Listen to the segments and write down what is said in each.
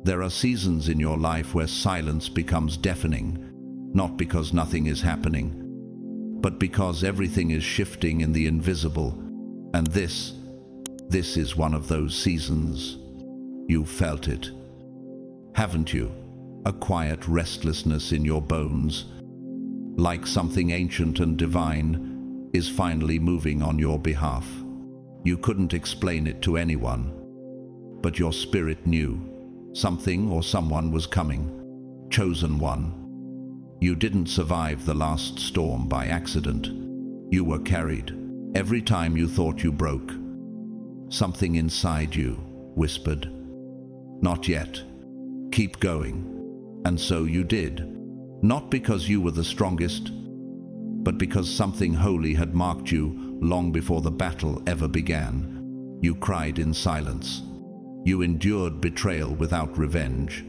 There are seasons in your life where silence becomes deafening, not because nothing is happening, but because everything is shifting in the invisible. And this is one of those seasons. You've felt it, haven't you? A quiet restlessness in your bones, like something ancient and divine is finally moving on your behalf. You couldn't explain it to anyone, but your spirit knew. Something or someone was coming, chosen one. You didn't survive the last storm by accident. You were carried. Every time you thought you broke, something inside you whispered, "Not yet. Keep going." And so you did. Not because you were the strongest, but because something holy had marked you long before the battle ever began. You cried in silence. You endured betrayal without revenge.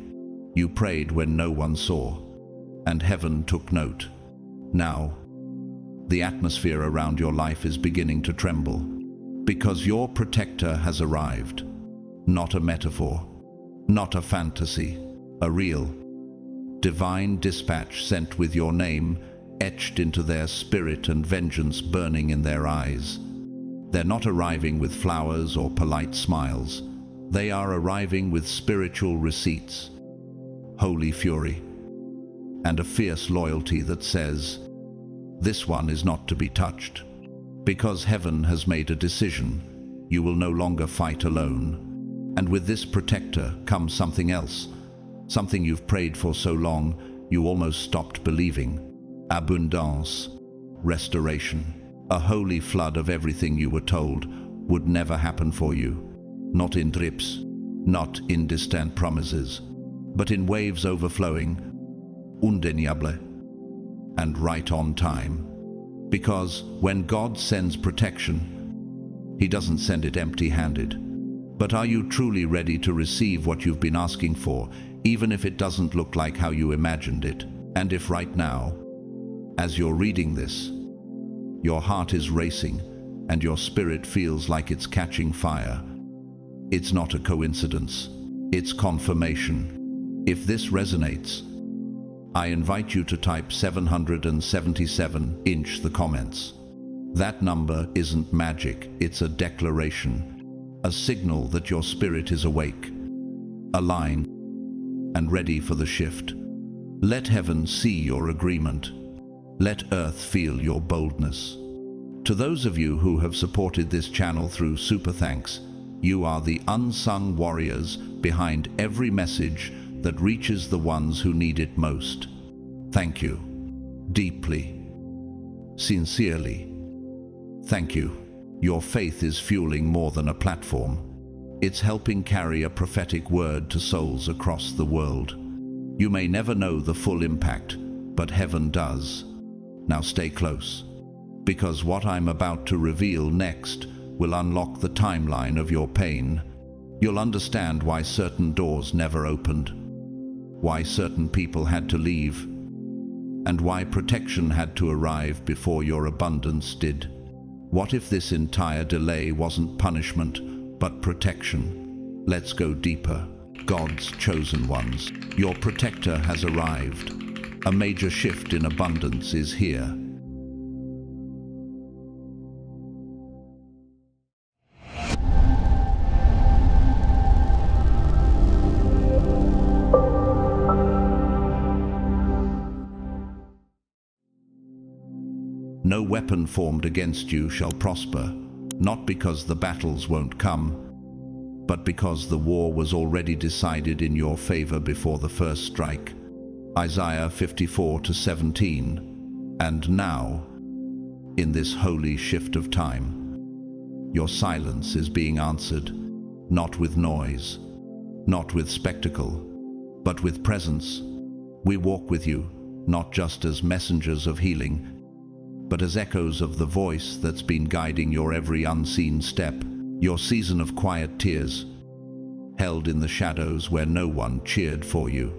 You prayed when no one saw, and heaven took note. Now, the atmosphere around your life is beginning to tremble, because your protector has arrived. Not a metaphor, not a fantasy, a real, divine dispatch sent with your name etched into their spirit and vengeance burning in their eyes. They're not arriving with flowers or polite smiles. They are arriving with spiritual receipts, holy fury, and a fierce loyalty that says, "This one is not to be touched." Because heaven has made a decision, you will no longer fight alone. And with this protector comes something else, something you've prayed for so long you almost stopped believing. Abundance, restoration, a holy flood of everything you were told would never happen for you. Not in drips, not in distant promises, but in waves overflowing, undeniable, and right on time. Because when God sends protection, He doesn't send it empty-handed. But are you truly ready to receive what you've been asking for, even if it doesn't look like how you imagined it? And if right now, as you're reading this, your heart is racing and your spirit feels like it's catching fire, it's not a coincidence, it's confirmation. If this resonates, I invite you to type 777 in the comments. That number isn't magic, it's a declaration, a signal that your spirit is awake, aligned, and ready for the shift. Let heaven see your agreement. Let earth feel your boldness. To those of you who have supported this channel through Super Thanks, you are the unsung warriors behind every message that reaches the ones who need it most. Thank you. Deeply. Sincerely. Thank you. Your faith is fueling more than a platform. It's helping carry a prophetic word to souls across the world. You may never know the full impact, but heaven does. Now stay close, because what I'm about to reveal next will unlock the timeline of your pain. You'll understand why certain doors never opened, why certain people had to leave, and why protection had to arrive before your abundance did. What if this entire delay wasn't punishment, but protection? Let's go deeper. God's chosen ones. Your protector has arrived. A major shift in abundance is here. No weapon formed against you shall prosper, not because the battles won't come, but because the war was already decided in your favor before the first strike. Isaiah 54:17. And now, in this holy shift of time, your silence is being answered, not with noise, not with spectacle, but with presence. We walk with you, not just as messengers of healing, but as echoes of the voice that's been guiding your every unseen step. Your season of quiet tears, held in the shadows where no one cheered for you,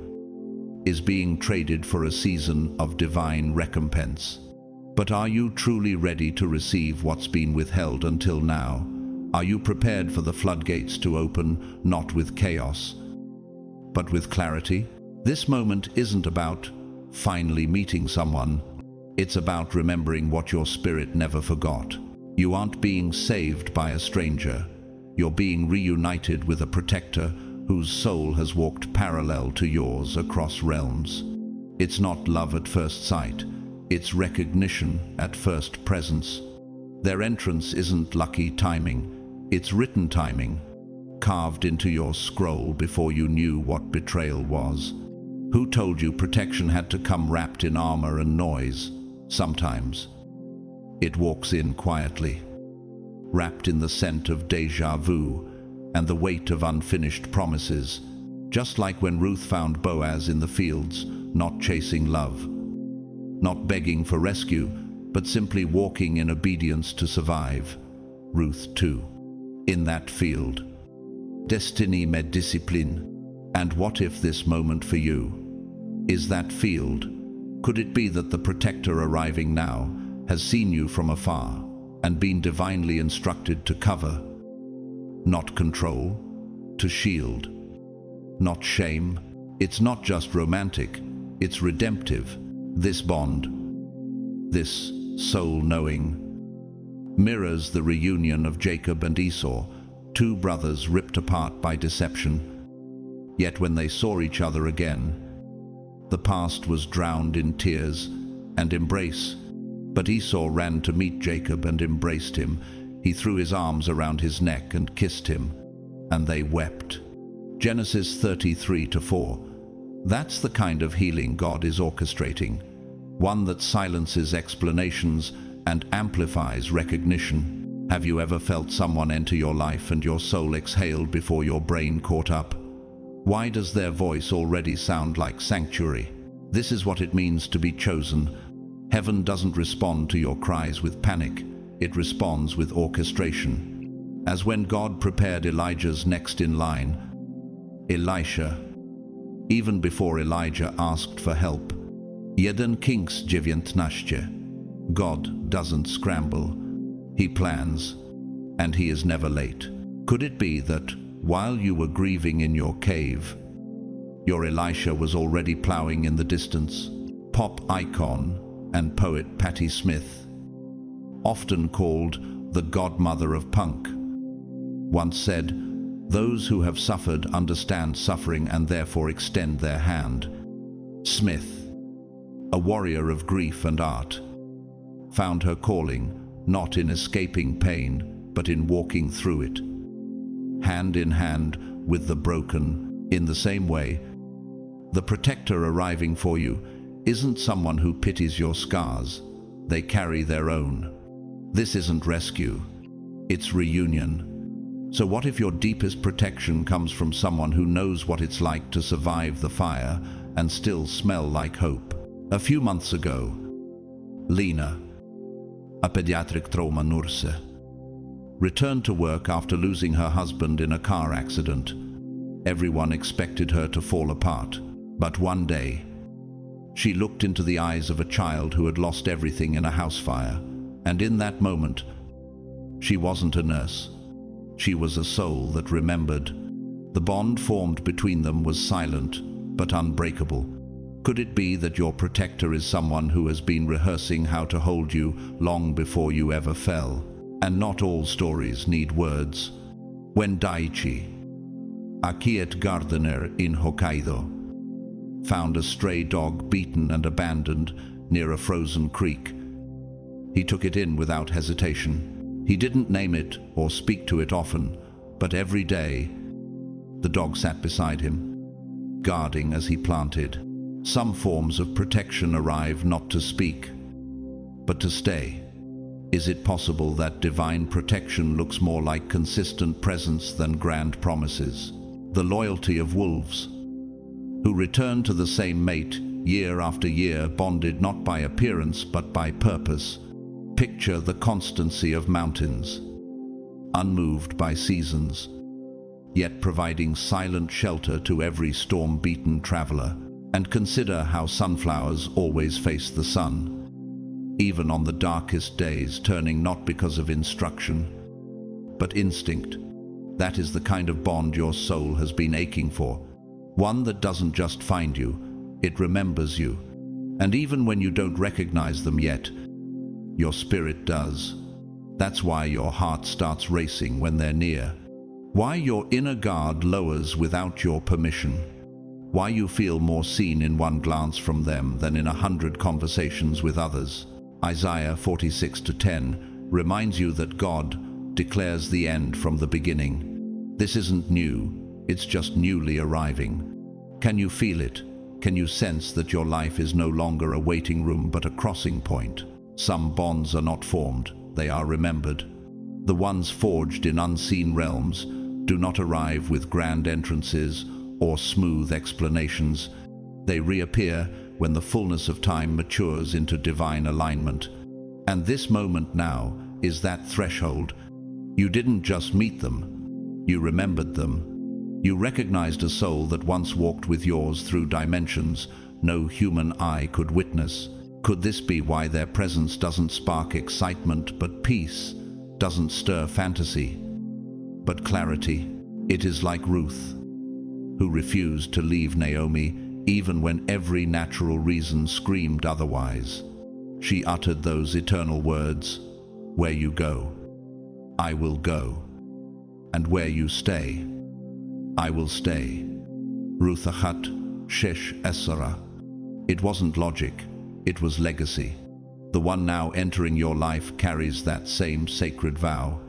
is being traded for a season of divine recompense. But are you truly ready to receive what's been withheld until now? Are you prepared for the floodgates to open, not with chaos, but with clarity. This moment isn't about finally meeting someone. It's about remembering what your spirit never forgot. You aren't being saved by a stranger. You're being reunited with a protector whose soul has walked parallel to yours across realms. It's not love at first sight. It's recognition at first presence. Their entrance isn't lucky timing. It's written timing, carved into your scroll before you knew what betrayal was. Who told you protection had to come wrapped in armor and noise? Sometimes it walks in quietly, wrapped in the scent of déjà vu and the weight of unfinished promises, just like when Ruth found Boaz in the fields, not chasing love, not begging for rescue, but simply walking in obedience to survive. Ruth too, in that field. Destiny med discipline. And what if this moment for you is that field? Could it be that the protector arriving now has seen you from afar and been divinely instructed to cover, not control, to shield, not shame? It's not just romantic, it's redemptive. This bond, this soul knowing, mirrors the reunion of Jacob and Esau, two brothers ripped apart by deception. Yet when they saw each other again, the past was drowned in tears and embrace. But Esau ran to meet Jacob and embraced him. He threw his arms around his neck and kissed him, and they wept. Genesis 33:4. That's the kind of healing God is orchestrating, one that silences explanations and amplifies recognition. Have you ever felt someone enter your life and your soul exhaled before your brain caught up? Why does their voice already sound like sanctuary? This is what it means to be chosen. Heaven doesn't respond to your cries with panic. It responds with orchestration. As when God prepared Elijah's next in line, Elisha, even before Elijah asked for help. Jeden Kings 19. God doesn't scramble. He plans, and he is never late. Could it be that while you were grieving in your cave, your Elisha was already plowing in the distance? Pop icon and poet Patti Smith, often called the godmother of punk, once said, "Those who have suffered understand suffering and therefore extend their hand." Smith, a warrior of grief and art, found her calling not in escaping pain, but in walking through it, hand in hand with the broken. In the same way, the protector arriving for you isn't someone who pities your scars. They carry their own. This isn't rescue, it's reunion. So what if your deepest protection comes from someone who knows what it's like to survive the fire and still smell like hope? A few months ago, Lena, a pediatric trauma nurse, returned to work after losing her husband in a car accident. Everyone expected her to fall apart, but one day, she looked into the eyes of a child who had lost everything in a house fire, and in that moment, she wasn't a nurse. She was a soul that remembered. The bond formed between them was silent, but unbreakable. Could it be that your protector is someone who has been rehearsing how to hold you long before you ever fell? And not all stories need words. When Daichi, a quiet gardener in Hokkaido, found a stray dog beaten and abandoned near a frozen creek, he took it in without hesitation. He didn't name it or speak to it often, but every day, the dog sat beside him, guarding as he planted. Some forms of protection arrive not to speak, but to stay. Is it possible that divine protection looks more like consistent presence than grand promises? The loyalty of wolves, who return to the same mate year after year, bonded not by appearance but by purpose. Picture the constancy of mountains, unmoved by seasons, yet providing silent shelter to every storm-beaten traveler. And consider how sunflowers always face the sun, even on the darkest days, turning not because of instruction, but instinct. That is the kind of bond your soul has been aching for. One that doesn't just find you, it remembers you. And even when you don't recognize them yet, your spirit does. That's why your heart starts racing when they're near. Why your inner guard lowers without your permission. Why you feel more seen in one glance from them than in 100 conversations with others. Isaiah 46:10 reminds you that God declares the end from the beginning. This isn't new, it's just newly arriving. Can you feel it? Can you sense that your life is no longer a waiting room but a crossing point? Some bonds are not formed, they are remembered. The ones forged in unseen realms do not arrive with grand entrances or smooth explanations. They reappear when the fullness of time matures into divine alignment. And this moment now is that threshold. You didn't just meet them, you remembered them. You recognized a soul that once walked with yours through dimensions no human eye could witness. Could this be why their presence doesn't spark excitement but peace, doesn't stir fantasy but clarity? It is like Ruth, who refused to leave Naomi even when every natural reason screamed otherwise. She uttered those eternal words, "Where you go, I will go, and where you stay, I will stay." Ruth 1:6. It wasn't logic, it was legacy. The one now entering your life carries that same sacred vow.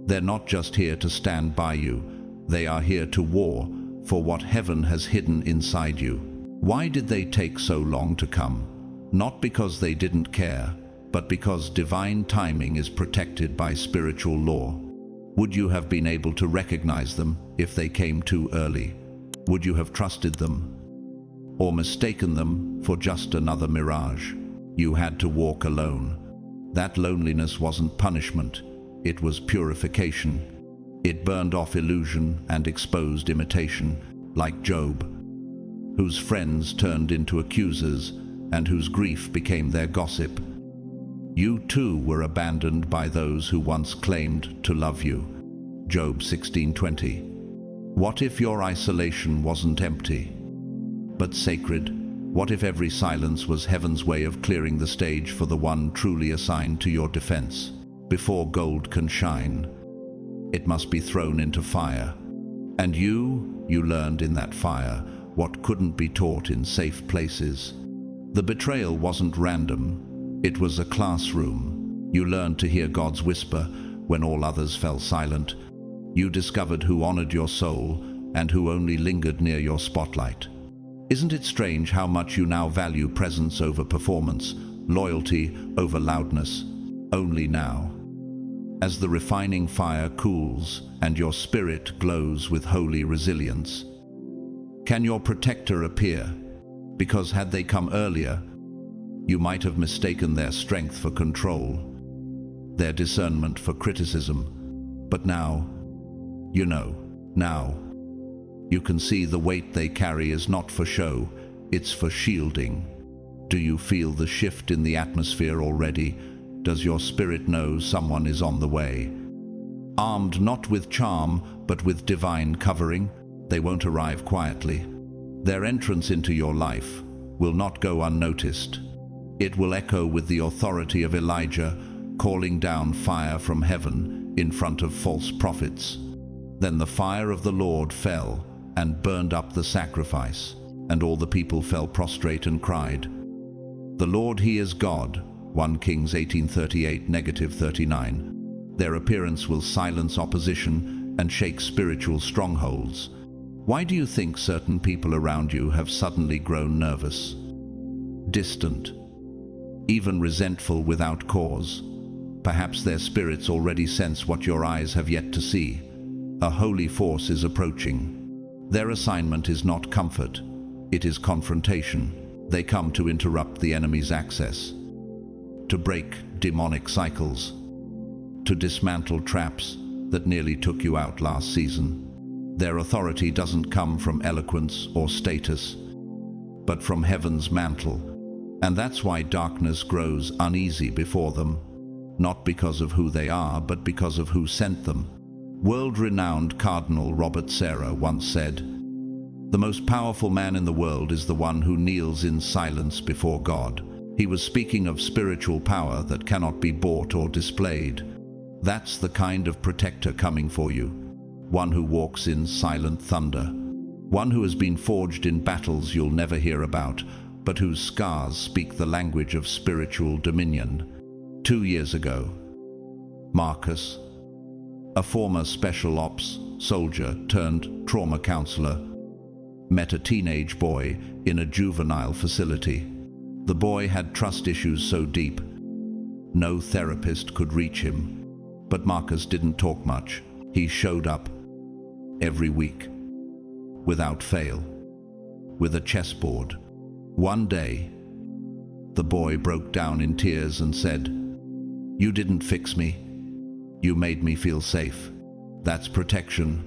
They're not just here to stand by you, they are here to war for what heaven has hidden inside you. Why did they take so long to come? Not because they didn't care, but because divine timing is protected by spiritual law. Would you have been able to recognize them if they came too early? Would you have trusted them? Or mistaken them for just another mirage? You had to walk alone. That loneliness wasn't punishment, it was purification. It burned off illusion and exposed imitation, like Job, whose friends turned into accusers and whose grief became their gossip. You too were abandoned by those who once claimed to love you. Job 16:20. What if your isolation wasn't empty, but sacred? What if every silence was heaven's way of clearing the stage for the one truly assigned to your defense? Before gold can shine, it must be thrown into fire. And you learned in that fire what couldn't be taught in safe places. The betrayal wasn't random, it was a classroom. You learned to hear God's whisper when all others fell silent. You discovered who honored your soul and who only lingered near your spotlight. Isn't it strange how much you now value presence over performance, loyalty over loudness? Only now, as the refining fire cools and your spirit glows with holy resilience, can your protector appear? Because had they come earlier, you might have mistaken their strength for control, their discernment for criticism. But now, now, you can see the weight they carry is not for show, it's for shielding. Do you feel the shift in the atmosphere already? Does your spirit know someone is on the way? Armed not with charm, but with divine covering, they won't arrive quietly. Their entrance into your life will not go unnoticed. It will echo with the authority of Elijah, calling down fire from heaven in front of false prophets. Then the fire of the Lord fell and burned up the sacrifice, and all the people fell prostrate and cried, "The Lord, He is God." 1 Kings 18:38-39. Their appearance will silence opposition and shake spiritual strongholds. Why do you think certain people around you have suddenly grown nervous, distant, even resentful without cause? Perhaps their spirits already sense what your eyes have yet to see. A holy force is approaching. Their assignment is not comfort, it is confrontation. They come to interrupt the enemy's access, to break demonic cycles, to dismantle traps that nearly took you out last season. Their authority doesn't come from eloquence or status, but from heaven's mantle. And that's why darkness grows uneasy before them, not because of who they are, but because of who sent them. World-renowned Cardinal Robert Serra once said, The most powerful man in the world is the one who kneels in silence before God. He was speaking of spiritual power that cannot be bought or displayed. That's the kind of protector coming for you. One who walks in silent thunder. One who has been forged in battles you'll never hear about, but whose scars speak the language of spiritual dominion. 2 years ago, Marcus, a former special ops soldier turned trauma counselor, met a teenage boy in a juvenile facility. The boy had trust issues so deep, no therapist could reach him. But Marcus didn't talk much. He showed up every week, without fail, with a chessboard. One day, the boy broke down in tears and said, "You didn't fix me. You made me feel safe." That's protection,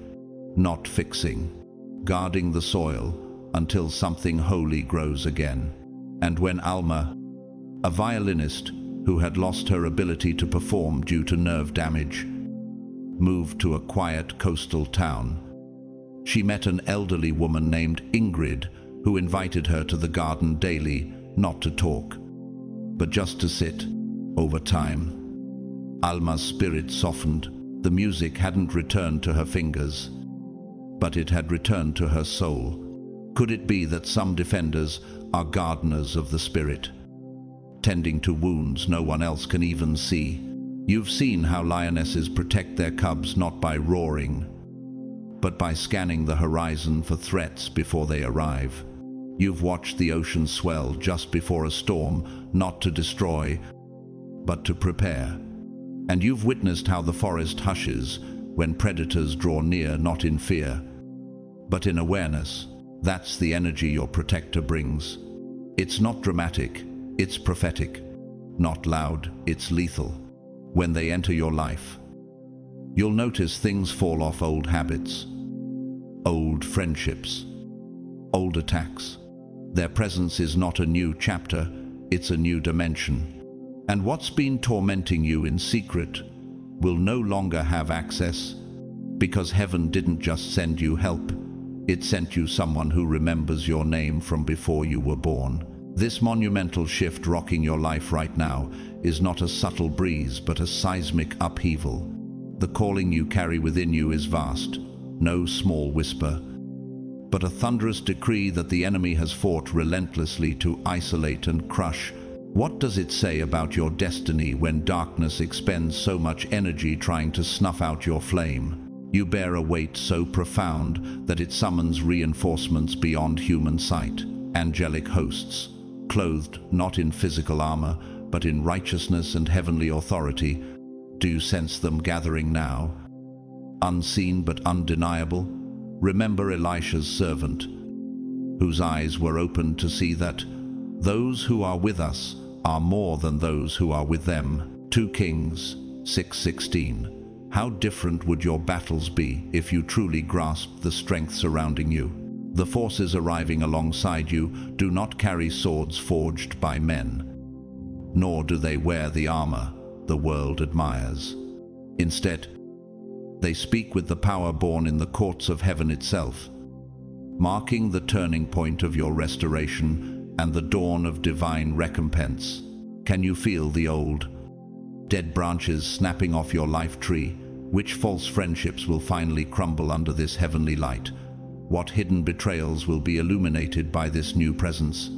not fixing. Guarding the soil until something holy grows again. And when Alma, a violinist who had lost her ability to perform due to nerve damage, moved to a quiet coastal town, she met an elderly woman named Ingrid who invited her to the garden daily, not to talk, but just to sit. Over time, Alma's spirit softened. The music hadn't returned to her fingers, but it had returned to her soul. Could it be that some defenders are gardeners of the spirit, tending to wounds no one else can even see? You've seen how lionesses protect their cubs not by roaring, but by scanning the horizon for threats before they arrive. You've watched the ocean swell just before a storm, not to destroy, but to prepare. And you've witnessed how the forest hushes when predators draw near, not in fear, but in awareness. That's the energy your protector brings. It's not dramatic, it's prophetic. Not loud, it's lethal. When they enter your life, you'll notice things fall off: old habits, old friendships, old attacks. Their presence is not a new chapter, it's a new dimension. And what's been tormenting you in secret will no longer have access, because heaven didn't just send you help, it sent you someone who remembers your name from before you were born. This monumental shift rocking your life right now is not a subtle breeze, but a seismic upheaval. The calling you carry within you is vast, no small whisper, but a thunderous decree that the enemy has fought relentlessly to isolate and crush. What does it say about your destiny when darkness expends so much energy trying to snuff out your flame? You bear a weight so profound that it summons reinforcements beyond human sight. Angelic hosts, clothed not in physical armor, but in righteousness and heavenly authority. Do you sense them gathering now? Unseen but undeniable. Remember Elisha's servant, whose eyes were opened to see that those who are with us are more than those who are with them. 2 Kings 6:16. How different would your battles be if you truly grasped the strength surrounding you? The forces arriving alongside you do not carry swords forged by men, nor do they wear the armor the world admires. Instead, they speak with the power born in the courts of heaven itself, marking the turning point of your restoration and the dawn of divine recompense. Can you feel the old, dead branches snapping off your life tree? Which false friendships will finally crumble under this heavenly light? What hidden betrayals will be illuminated by this new presence?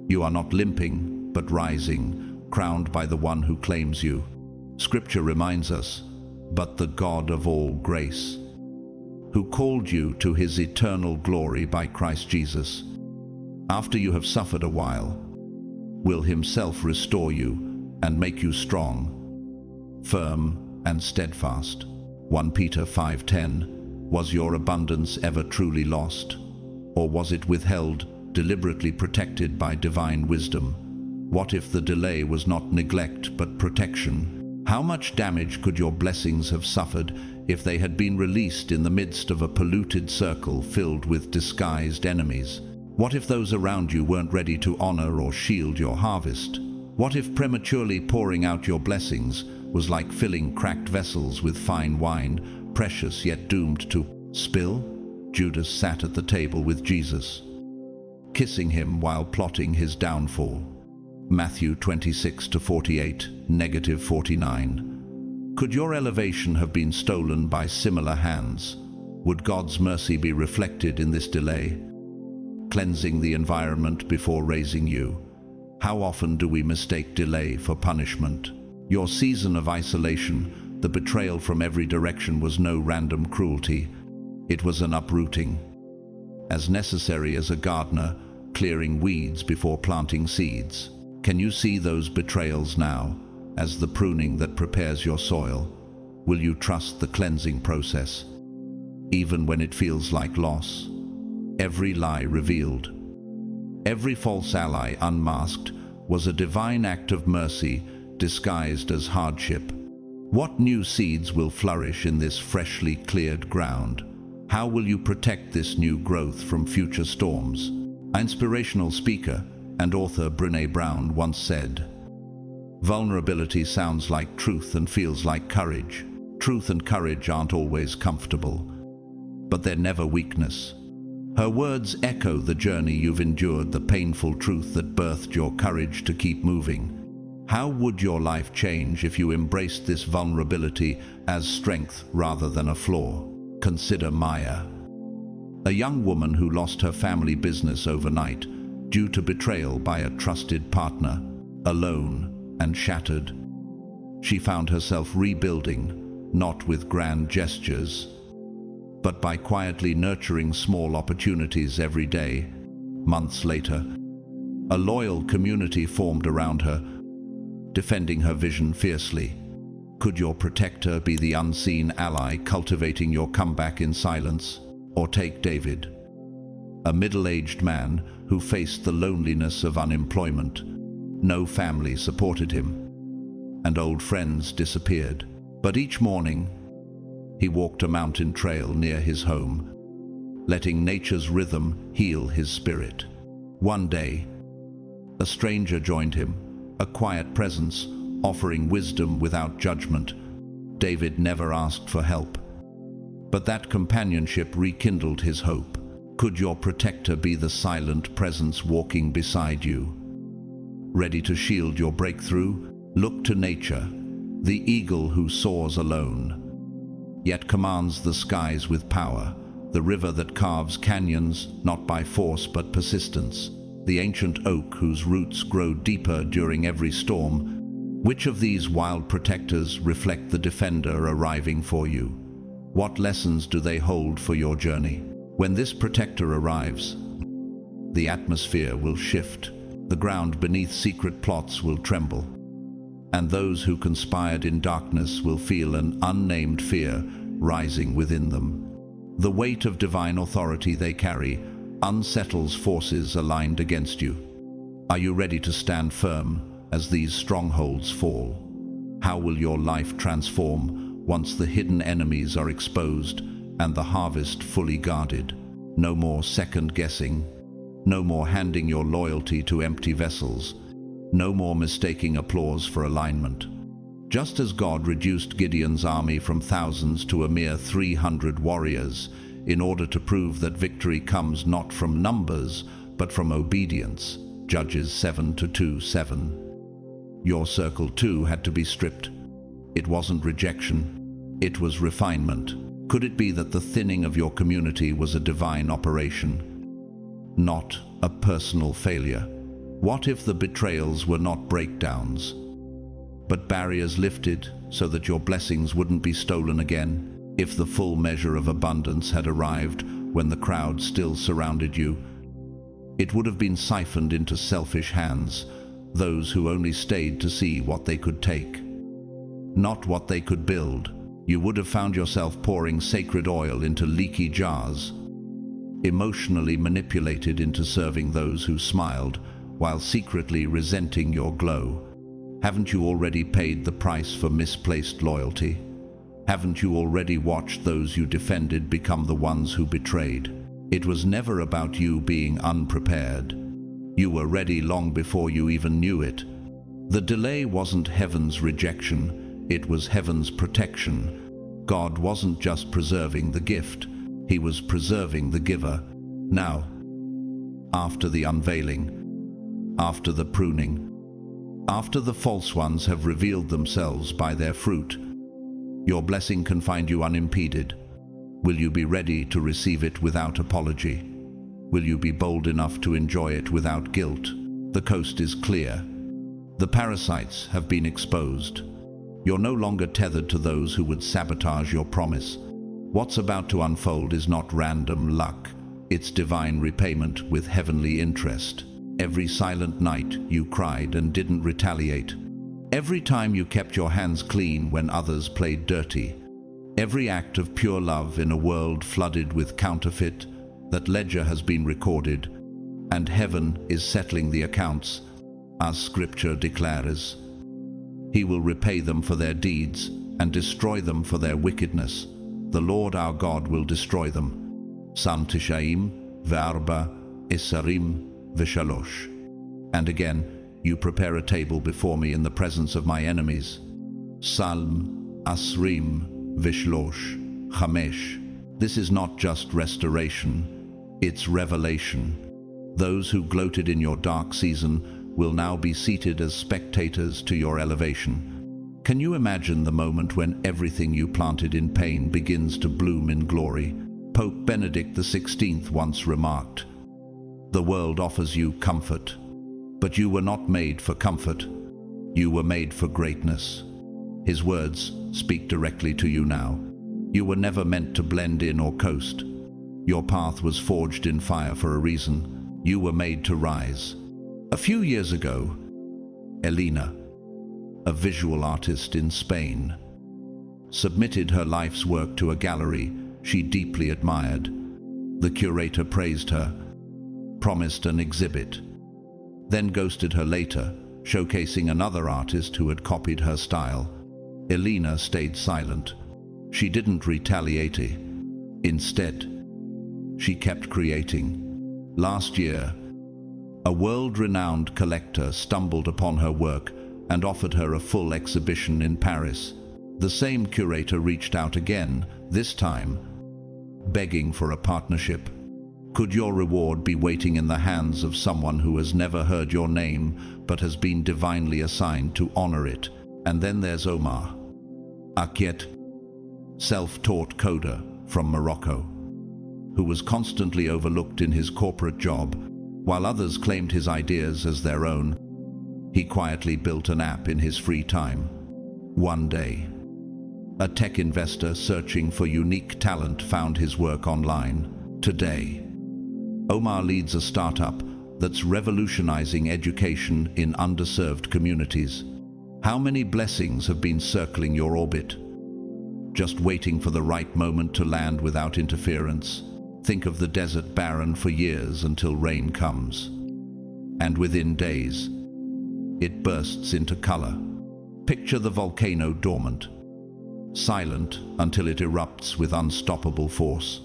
You are not limping, but rising, crowned by the one who claims you. Scripture reminds us, but the God of all grace, who called you to his eternal glory by Christ Jesus, after you have suffered a while, will himself restore you and make you strong, firm, and steadfast. 1 Peter 5:10. Was your abundance ever truly lost? Or was it withheld, deliberately protected by divine wisdom? What if the delay was not neglect but protection? How much damage could your blessings have suffered if they had been released in the midst of a polluted circle filled with disguised enemies? What if those around you weren't ready to honor or shield your harvest? What if prematurely pouring out your blessings was like filling cracked vessels with fine wine, precious yet doomed to spill? Judas sat at the table with Jesus, kissing him while plotting his downfall. Matthew 26-48, -49. Could your elevation have been stolen by similar hands? Would God's mercy be reflected in this delay, cleansing the environment before raising you? How often do we mistake delay for punishment? Your season of isolation, the betrayal from every direction, was no random cruelty. It was an uprooting, as necessary as a gardener clearing weeds before planting seeds. Can you see those betrayals now as the pruning that prepares your soil? Will you trust the cleansing process, even when it feels like loss? Every lie revealed, every false ally unmasked, was a divine act of mercy disguised as hardship. What new seeds will flourish in this freshly cleared ground? How will you protect this new growth from future storms? Inspirational speaker and author Brené Brown once said, "Vulnerability sounds like truth and feels like courage. Truth and courage aren't always comfortable, but they're never weakness." Her words echo the journey you've endured, the painful truth that birthed your courage to keep moving. How would your life change if you embraced this vulnerability as strength rather than a flaw? Consider Maya, a young woman who lost her family business overnight due to betrayal by a trusted partner. Alone and shattered, she found herself rebuilding, not with grand gestures, but by quietly nurturing small opportunities every day. Months later, a loyal community formed around her, defending her vision fiercely. Could your protector be the unseen ally cultivating your comeback in silence? Or take David, a middle-aged man who faced the loneliness of unemployment. No family supported him, and old friends disappeared. But each morning, he walked a mountain trail near his home, letting nature's rhythm heal his spirit. One day, a stranger joined him, a quiet presence offering wisdom without judgment. David never asked for help, but that companionship rekindled his hope. Could your protector be the silent presence walking beside you, ready to shield your breakthrough? Look to nature, the eagle who soars alone, yet commands the skies with power, the river that carves canyons not by force but persistence, the ancient oak whose roots grow deeper during every storm. Which of these wild protectors reflect the defender arriving for you? What lessons do they hold for your journey? When this protector arrives, the atmosphere will shift, the ground beneath secret plots will tremble, and those who conspired in darkness will feel an unnamed fear rising within them. The weight of divine authority they carry unsettles forces aligned against you. Are you ready to stand firm as these strongholds fall? How will your life transform once the hidden enemies are exposed and the harvest fully guarded? No more second-guessing, no more handing your loyalty to empty vessels, no more mistaking applause for alignment. Just as God reduced Gideon's army from thousands to a mere 300 warriors in order to prove that victory comes not from numbers but from obedience, Judges 7-2-7. Your circle too had to be stripped. It wasn't rejection, it was refinement. Could it be that the thinning of your community was a divine operation, not a personal failure? What if the betrayals were not breakdowns, but barriers lifted so that your blessings wouldn't be stolen again? If the full measure of abundance had arrived when the crowd still surrounded you, it would have been siphoned into selfish hands, those who only stayed to see what they could take, not what they could build. You would have found yourself pouring sacred oil into leaky jars, emotionally manipulated into serving those who smiled while secretly resenting your glow. Haven't you already paid the price for misplaced loyalty? Haven't you already watched those you defended become the ones who betrayed? It was never about you being unprepared. You were ready long before you even knew it. The delay wasn't heaven's rejection, it was heaven's protection. God wasn't just preserving the gift, He was preserving the giver. Now, after the unveiling, after the pruning, after the false ones have revealed themselves by their fruit, your blessing can find you unimpeded. Will you be ready to receive it without apology? Will you be bold enough to enjoy it without guilt? The coast is clear. The parasites have been exposed. You're no longer tethered to those who would sabotage your promise. What's about to unfold is not random luck. It's divine repayment with heavenly interest. Every silent night you cried and didn't retaliate. Every time you kept your hands clean when others played dirty. Every act of pure love in a world flooded with counterfeit, that ledger has been recorded, and heaven is settling the accounts, as Scripture declares. He will repay them for their deeds and destroy them for their wickedness. The Lord our God will destroy them. Psalm Tishaim, Ve'arba, Isarim, V'shalosh. And again, you prepare a table before me in the presence of my enemies. Psalm Asrim, V'shlosh, Chamesh. This is not just restoration, it's revelation. Those who gloated in your dark season will now be seated as spectators to your elevation. Can you imagine the moment when everything you planted in pain begins to bloom in glory? Pope Benedict XVI once remarked, "The world offers you comfort, but you were not made for comfort. You were made for greatness." His words speak directly to you now. You were never meant to blend in or coast. Your path was forged in fire for a reason. You were made to rise. A few years ago, Elena, a visual artist in Spain, submitted her life's work to a gallery she deeply admired. The curator praised her, promised an exhibit, then ghosted her later, showcasing another artist who had copied her style. Elena stayed silent. She didn't retaliate. Instead, she kept creating. Last year, a world-renowned collector stumbled upon her work and offered her a full exhibition in Paris. The same curator reached out again, this time begging for a partnership. Could your reward be waiting in the hands of someone who has never heard your name but has been divinely assigned to honor it? And then there's Omar Akiet, self-taught coder from Morocco, who was constantly overlooked in his corporate job. While others claimed his ideas as their own, he quietly built an app in his free time. One day, a tech investor searching for unique talent found his work online. Today, Omar leads a startup that's revolutionizing education in underserved communities. How many blessings have been circling your orbit, just waiting for the right moment to land without interference? Think of the desert barren for years until rain comes. And within days, it bursts into color. Picture the volcano dormant, silent until it erupts with unstoppable force,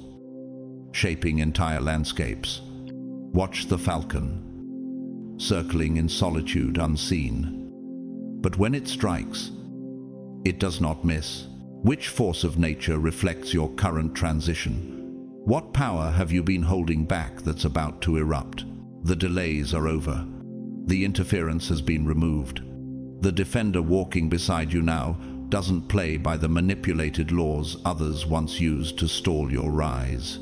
shaping entire landscapes. Watch the falcon, circling in solitude unseen. But when it strikes, it does not miss. Which force of nature reflects your current transition? What power have you been holding back that's about to erupt? The delays are over. The interference has been removed. The defender walking beside you now doesn't play by the manipulated laws others once used to stall your rise.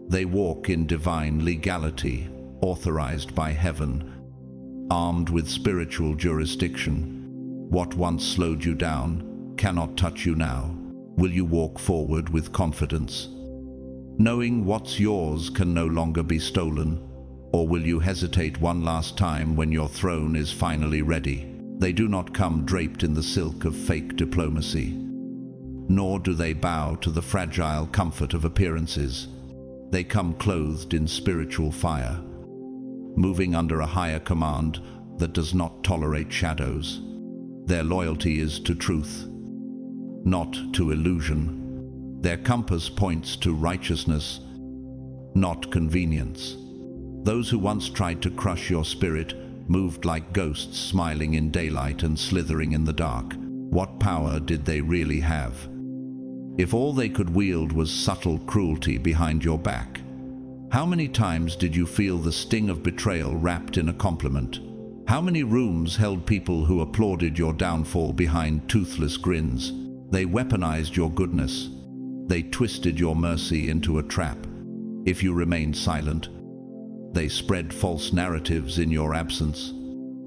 They walk in divine legality, authorized by heaven, armed with spiritual jurisdiction. What once slowed you down cannot touch you now. Will you walk forward with confidence, knowing what's yours can no longer be stolen? Or will you hesitate one last time when your throne is finally ready? They do not come draped in the silk of fake diplomacy, nor do they bow to the fragile comfort of appearances. They come clothed in spiritual fire, moving under a higher command that does not tolerate shadows. Their loyalty is to truth, not to illusion. Their compass points to righteousness, not convenience. Those who once tried to crush your spirit moved like ghosts, smiling in daylight and slithering in the dark. What power did they really have? If all they could wield was subtle cruelty behind your back? How many times did you feel the sting of betrayal wrapped in a compliment? How many rooms held people who applauded your downfall behind toothless grins? They weaponized your goodness. They twisted your mercy into a trap. If you remained silent, they spread false narratives in your absence.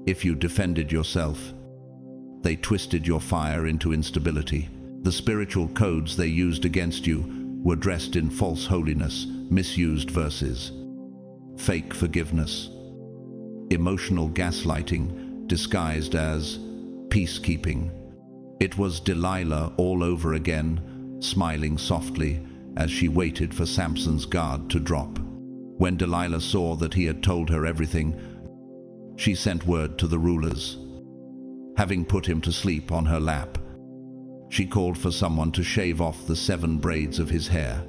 If you defended yourself, they twisted your fire into instability. The spiritual codes they used against you were dressed in false holiness, misused verses, fake forgiveness, emotional gaslighting disguised as peacekeeping. It was Delilah all over again, smiling softly as she waited for Samson's guard to drop. When Delilah saw that he had told her everything, she sent word to the rulers. Having put him to sleep on her lap, she called for someone to shave off the 7 braids of his hair.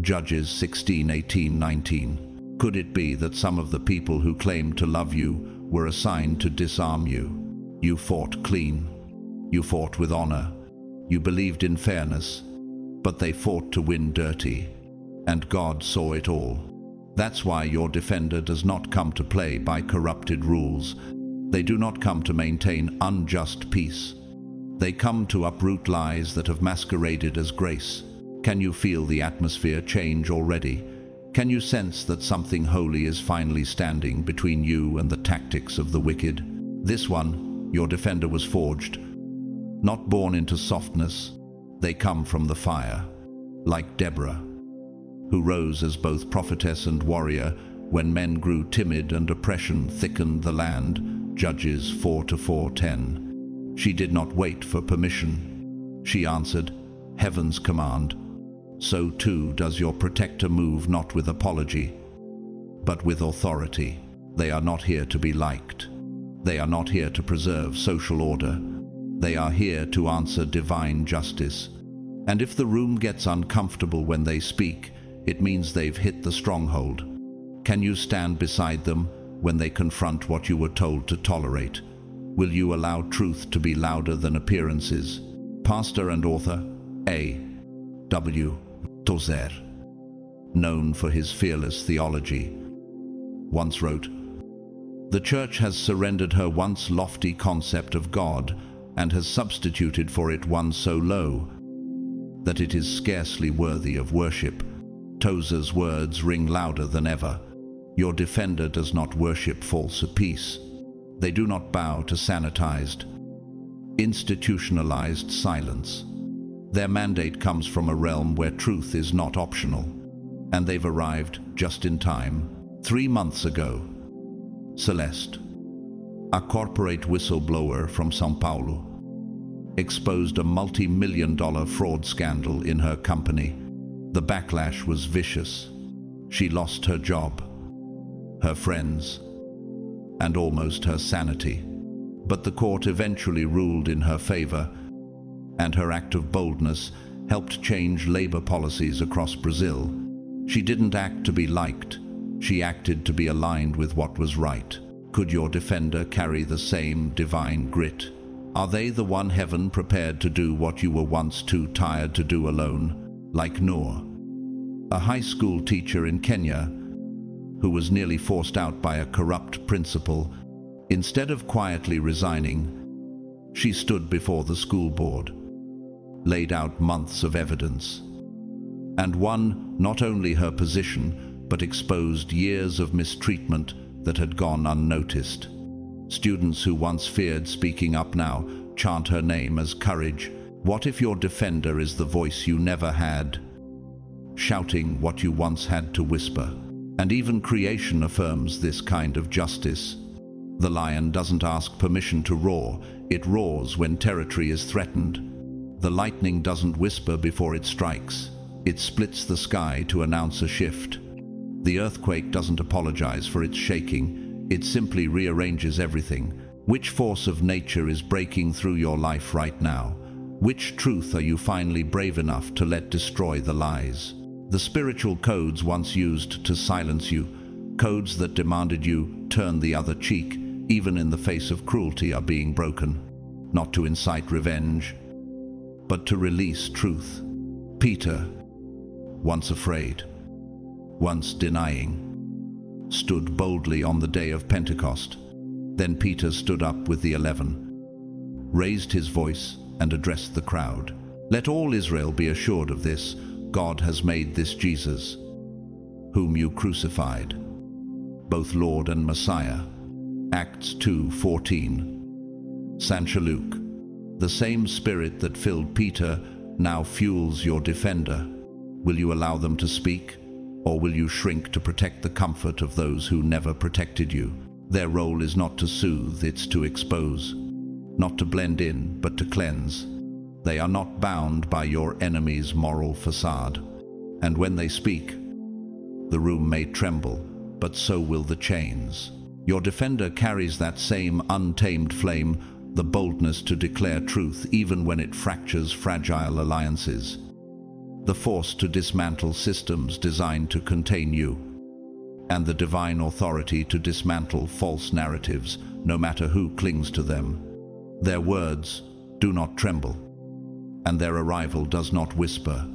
Judges 16, 18, 19. Could it be that some of the people who claimed to love you were assigned to disarm you? You fought clean. You fought with honor. You believed in fairness, but they fought to win dirty, and God saw it all. That's why your defender does not come to play by corrupted rules. They do not come to maintain unjust peace. They come to uproot lies that have masqueraded as grace. Can you feel the atmosphere change already? Can you sense that something holy is finally standing between you and the tactics of the wicked? This one, your defender, was forged, not born into softness. They come from the fire, like Deborah, who rose as both prophetess and warrior when men grew timid and oppression thickened the land. Judges 4:4-10. She did not wait for permission. She answered, heaven's command. So too does your protector move, not with apology, but with authority. They are not here to be liked. They are not here to preserve social order. They are here to answer divine justice. And if the room gets uncomfortable when they speak, it means they've hit the stronghold. Can you stand beside them when they confront what you were told to tolerate? Will you allow truth to be louder than appearances? Pastor and author A.W. Tozer, known for his fearless theology, once wrote, "The Church has surrendered her once lofty concept of God and has substituted for it one so low that it is scarcely worthy of worship." Tozer's words ring louder than ever. Your defender does not worship false peace. They do not bow to sanitized, institutionalized silence. Their mandate comes from a realm where truth is not optional, and they've arrived just in time. 3 months ago, Celeste, a corporate whistleblower from São Paulo, exposed a multi-million-dollar fraud scandal in her company. The backlash was vicious. She lost her job, her friends, and almost her sanity. But the court eventually ruled in her favor, and her act of boldness helped change labor policies across Brazil. She didn't act to be liked. She acted to be aligned with what was right. Could your defender carry the same divine grit? Are they the one heaven prepared to do what you were once too tired to do alone? Like Noor, a high school teacher in Kenya who was nearly forced out by a corrupt principal, instead of quietly resigning, she stood before the school board, laid out months of evidence, and won not only her position, but exposed years of mistreatment that had gone unnoticed. Students who once feared speaking up now chant her name as courage. What if your defender is the voice you never had, shouting what you once had to whisper? And even creation affirms this kind of justice. The lion doesn't ask permission to roar, it roars when territory is threatened. The lightning doesn't whisper before it strikes, it splits the sky to announce a shift. The earthquake doesn't apologize for its shaking, it simply rearranges everything. Which force of nature is breaking through your life right now? Which truth are you finally brave enough to let destroy the lies? The spiritual codes once used to silence you, codes that demanded you turn the other cheek, even in the face of cruelty, are being broken. Not to incite revenge, but to release truth. Peter, once afraid, once denying, stood boldly on the day of Pentecost. Then Peter stood up with the 11, raised his voice, and addressed the crowd. "Let all Israel be assured of this: God has made this Jesus, whom you crucified, both Lord and Messiah." Acts 2:14. Sancha Luke. The same Spirit that filled Peter now fuels your defender. Will you allow them to speak, or will you shrink to protect the comfort of those who never protected you? Their role is not to soothe, it's to expose. Not to blend in, but to cleanse. They are not bound by your enemy's moral facade. And when they speak, the room may tremble, but so will the chains. Your defender carries that same untamed flame, the boldness to declare truth even when it fractures fragile alliances. The force to dismantle systems designed to contain you, and the divine authority to dismantle false narratives, no matter who clings to them. Their words do not tremble, and their arrival does not whisper.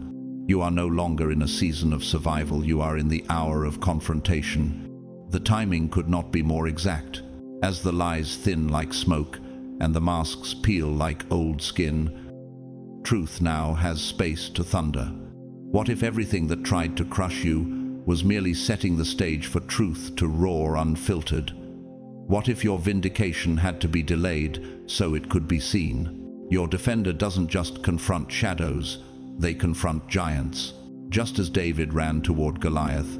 You are no longer in a season of survival, you are in the hour of confrontation. The timing could not be more exact. As the lies thin like smoke, and the masks peel like old skin, truth now has space to thunder. What if everything that tried to crush you was merely setting the stage for truth to roar unfiltered? What if your vindication had to be delayed so it could be seen? Your defender doesn't just confront shadows, they confront giants, just as David ran toward Goliath,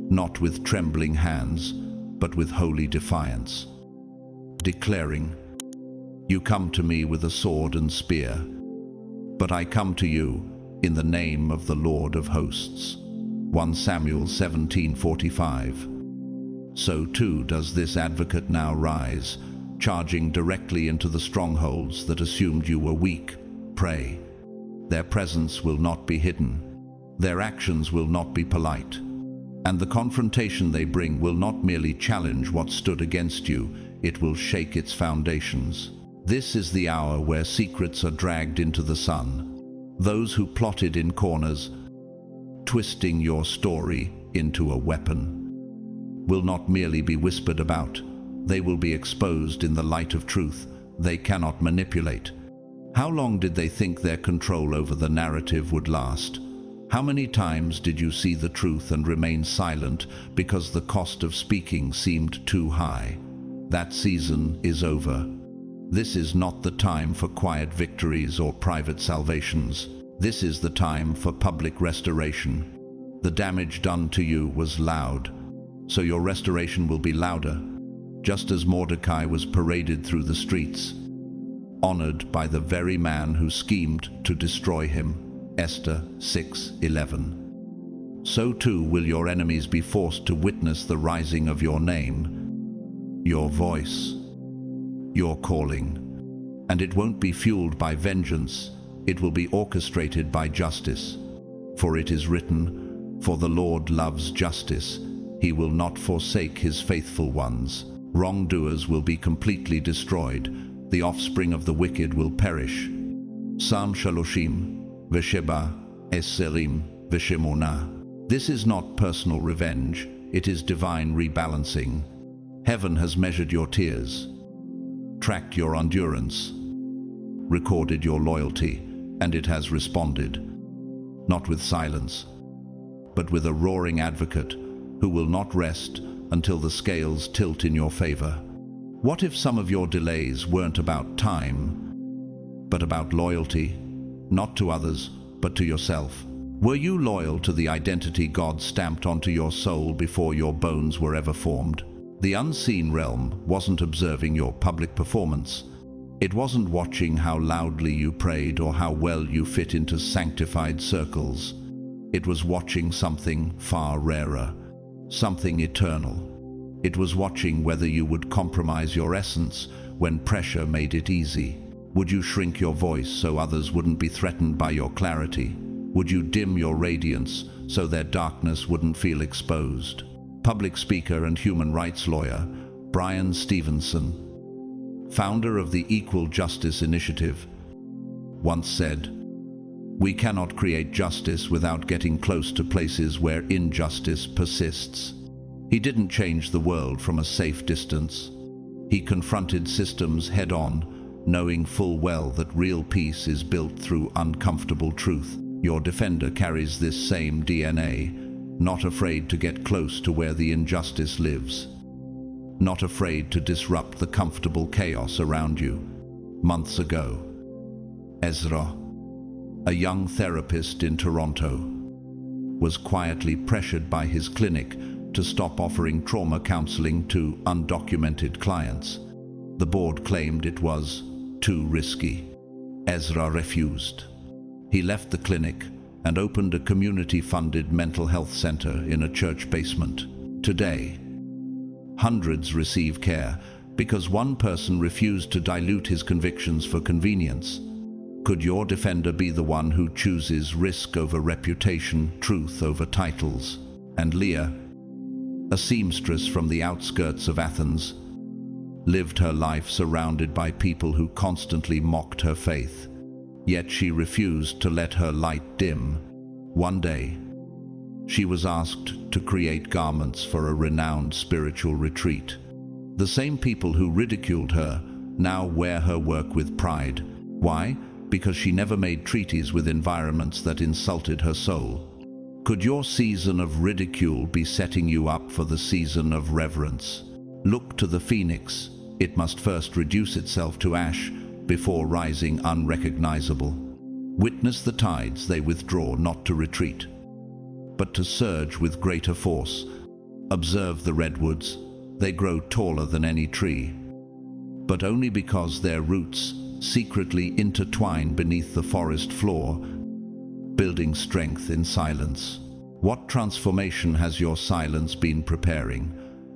not with trembling hands, but with holy defiance, declaring, "You come to me with a sword and spear, but I come to you in the name of the Lord of hosts." 1 Samuel 17:45. So too does this advocate now rise, charging directly into the strongholds that assumed you were weak. Pray. Their presence will not be hidden. Their actions will not be polite. And the confrontation they bring will not merely challenge what stood against you, it will shake its foundations. This is the hour where secrets are dragged into the sun. Those who plotted in corners, twisting your story into a weapon, will not merely be whispered about. They will be exposed in the light of truth they cannot manipulate. How long did they think their control over the narrative would last? How many times did you see the truth and remain silent because the cost of speaking seemed too high? That season is over. This is not the time for quiet victories or private salvations. This is the time for public restoration. The damage done to you was loud, so your restoration will be louder, just as Mordecai was paraded through the streets, honored by the very man who schemed to destroy him. Esther 6:11. So too will your enemies be forced to witness the rising of your name, your voice, your calling. And it won't be fueled by vengeance, it will be orchestrated by justice. For it is written, "For the Lord loves justice, he will not forsake his faithful ones." Wrongdoers will be completely destroyed, the offspring of the wicked will perish. Psalm Shaloshim, Vesheba, Esserim, Veshemona. This is not personal revenge, it is divine rebalancing. Heaven has measured your tears, tracked your endurance, recorded your loyalty, and it has responded, not with silence, but with a roaring advocate who will not rest until the scales tilt in your favor. What if some of your delays weren't about time, but about loyalty, not to others, but to yourself? Were you loyal to the identity God stamped onto your soul before your bones were ever formed? The unseen realm wasn't observing your public performance. It wasn't watching how loudly you prayed or how well you fit into sanctified circles. It was watching something far rarer, something eternal. It was watching whether you would compromise your essence when pressure made it easy. Would you shrink your voice so others wouldn't be threatened by your clarity? Would you dim your radiance so their darkness wouldn't feel exposed? Public speaker and human rights lawyer Brian Stevenson, founder of the Equal Justice Initiative, once said, We cannot create justice without getting close to places where injustice persists. He didn't change the world from a safe distance. He confronted systems head-on, knowing full well that real peace is built through uncomfortable truth. Your defender carries this same DNA, not afraid to get close to where the injustice lives, not afraid to disrupt the comfortable chaos around you. Months ago, Ezra, a young therapist in Toronto, was quietly pressured by his clinic to stop offering trauma counseling to undocumented clients. The board claimed it was too risky. Ezra refused. He left the clinic and opened a community-funded mental health center in a church basement. Today, hundreds receive care because one person refused to dilute his convictions for convenience. Could your defender be the one who chooses risk over reputation, truth over titles? And Leah, a seamstress from the outskirts of Athens, lived her life surrounded by people who constantly mocked her faith. Yet she refused to let her light dim. One day, she was asked to create garments for a renowned spiritual retreat. The same people who ridiculed her now wear her work with pride. Why? Because she never made treaties with environments that insulted her soul. Could your season of ridicule be setting you up for the season of reverence? Look to the phoenix. It must first reduce itself to ash before rising unrecognizable. Witness the tides. They withdraw not to retreat, but to surge with greater force. Observe the redwoods. They grow taller than any tree, but only because their roots secretly intertwine beneath the forest floor, building strength in silence. What transformation has your silence been preparing?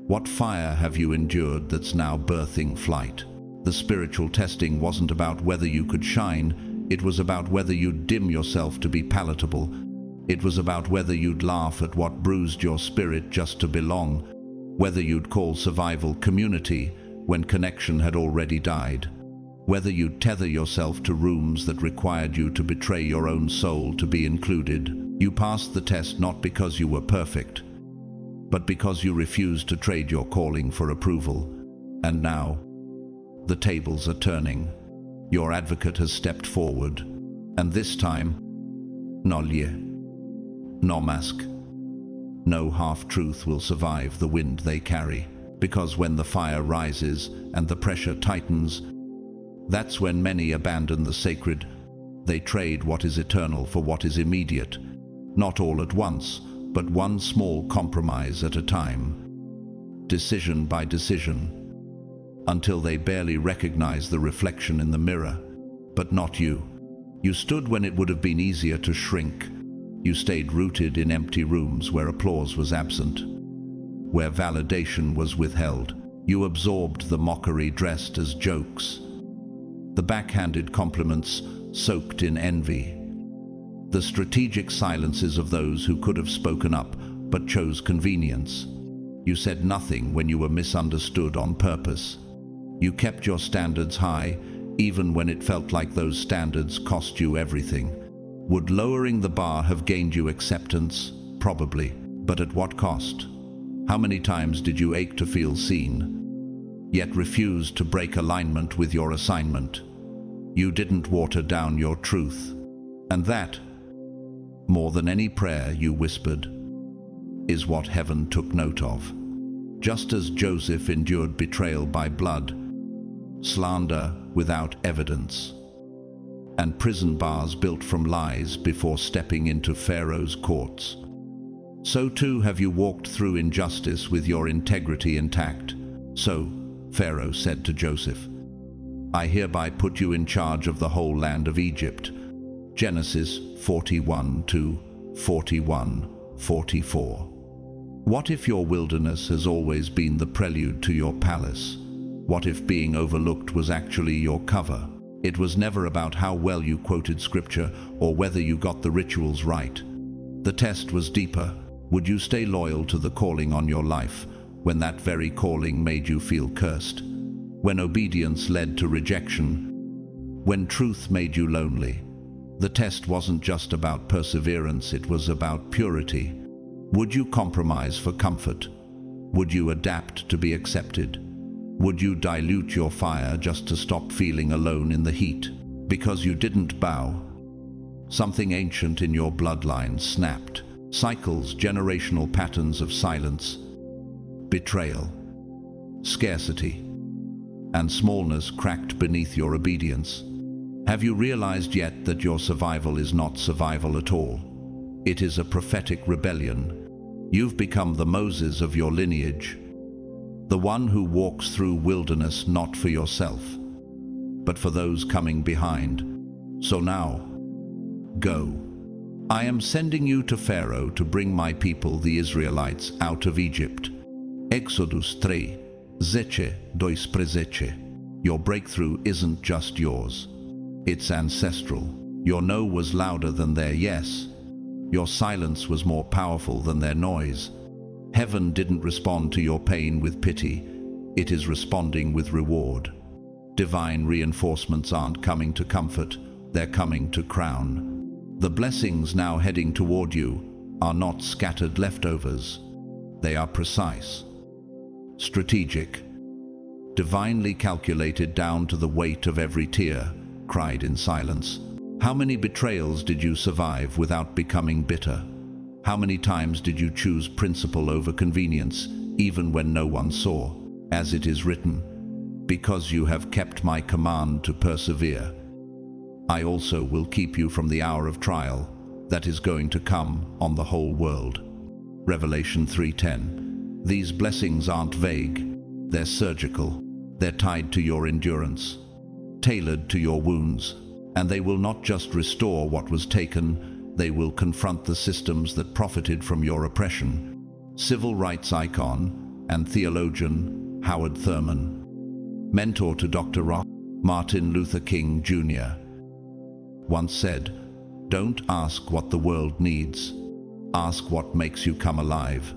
What fire have you endured that's now birthing flight? The spiritual testing wasn't about whether you could shine, it was about whether you'd dim yourself to be palatable. It was about whether you'd laugh at what bruised your spirit just to belong, whether you'd call survival community when connection had already died, whether you'd tether yourself to rooms that required you to betray your own soul to be included. You passed the test not because you were perfect, but because you refused to trade your calling for approval. And now, the tables are turning. Your advocate has stepped forward, and this time, no lie, no mask, no half-truth will survive the wind they carry. Because when the fire rises and the pressure tightens, that's when many abandon the sacred. They trade what is eternal for what is immediate, not all at once, but one small compromise at a time, decision by decision, until they barely recognize the reflection in the mirror. But not you. You stood when it would have been easier to shrink. You stayed rooted in empty rooms where applause was absent, where validation was withheld. You absorbed the mockery dressed as jokes, the backhanded compliments soaked in envy, the strategic silences of those who could have spoken up but chose convenience. You said nothing when you were misunderstood on purpose. You kept your standards high, even when it felt like those standards cost you everything. Would lowering the bar have gained you acceptance? Probably. But at what cost? How many times did you ache to feel seen, yet refused to break alignment with your assignment? You didn't water down your truth. And that, more than any prayer you whispered, is what heaven took note of. Just as Joseph endured betrayal by blood, slander without evidence, and prison bars built from lies before stepping into Pharaoh's courts, so too have you walked through injustice with your integrity intact. So Pharaoh said to Joseph, I hereby put you in charge of the whole land of Egypt. Genesis 41:41-44. What if your wilderness has always been the prelude to your palace? What if being overlooked was actually your cover? It was never about how well you quoted scripture or whether you got the rituals right. The test was deeper. Would you stay loyal to the calling on your life when that very calling made you feel cursed? When obedience led to rejection? When truth made you lonely? The test wasn't just about perseverance, it was about purity. Would you compromise for comfort? Would you adapt to be accepted? Would you dilute your fire just to stop feeling alone in the heat? Because you didn't bow, something ancient in your bloodline snapped. Cycles, generational patterns of silence, betrayal, scarcity, and smallness cracked beneath your obedience. Have you realized yet that your survival is not survival at all? It is a prophetic rebellion. You've become the Moses of your lineage, the one who walks through wilderness not for yourself, but for those coming behind. So now, go. I am sending you to Pharaoh to bring my people, the Israelites, out of Egypt. Exodus 3, 10-13. Your breakthrough isn't just yours. It's ancestral. Your no was louder than their yes. Your silence was more powerful than their noise. Heaven didn't respond to your pain with pity. It is responding with reward. Divine reinforcements aren't coming to comfort, they're coming to crown. The blessings now heading toward you are not scattered leftovers. They are precise, strategic, divinely calculated down to the weight of every tear cried in silence. How many betrayals did you survive without becoming bitter? How many times did you choose principle over convenience, even when no one saw? As it is written, because you have kept my command to persevere, I also will keep you from the hour of trial that is going to come on the whole world. Revelation 3:10. These blessings aren't vague, they're surgical. They're tied to your endurance, tailored to your wounds, and they will not just restore what was taken, they will confront the systems that profited from your oppression. Civil rights icon and theologian Howard Thurman, mentor to Dr. Martin Luther King Jr., once said, "Don't ask what the world needs, ask what makes you come alive,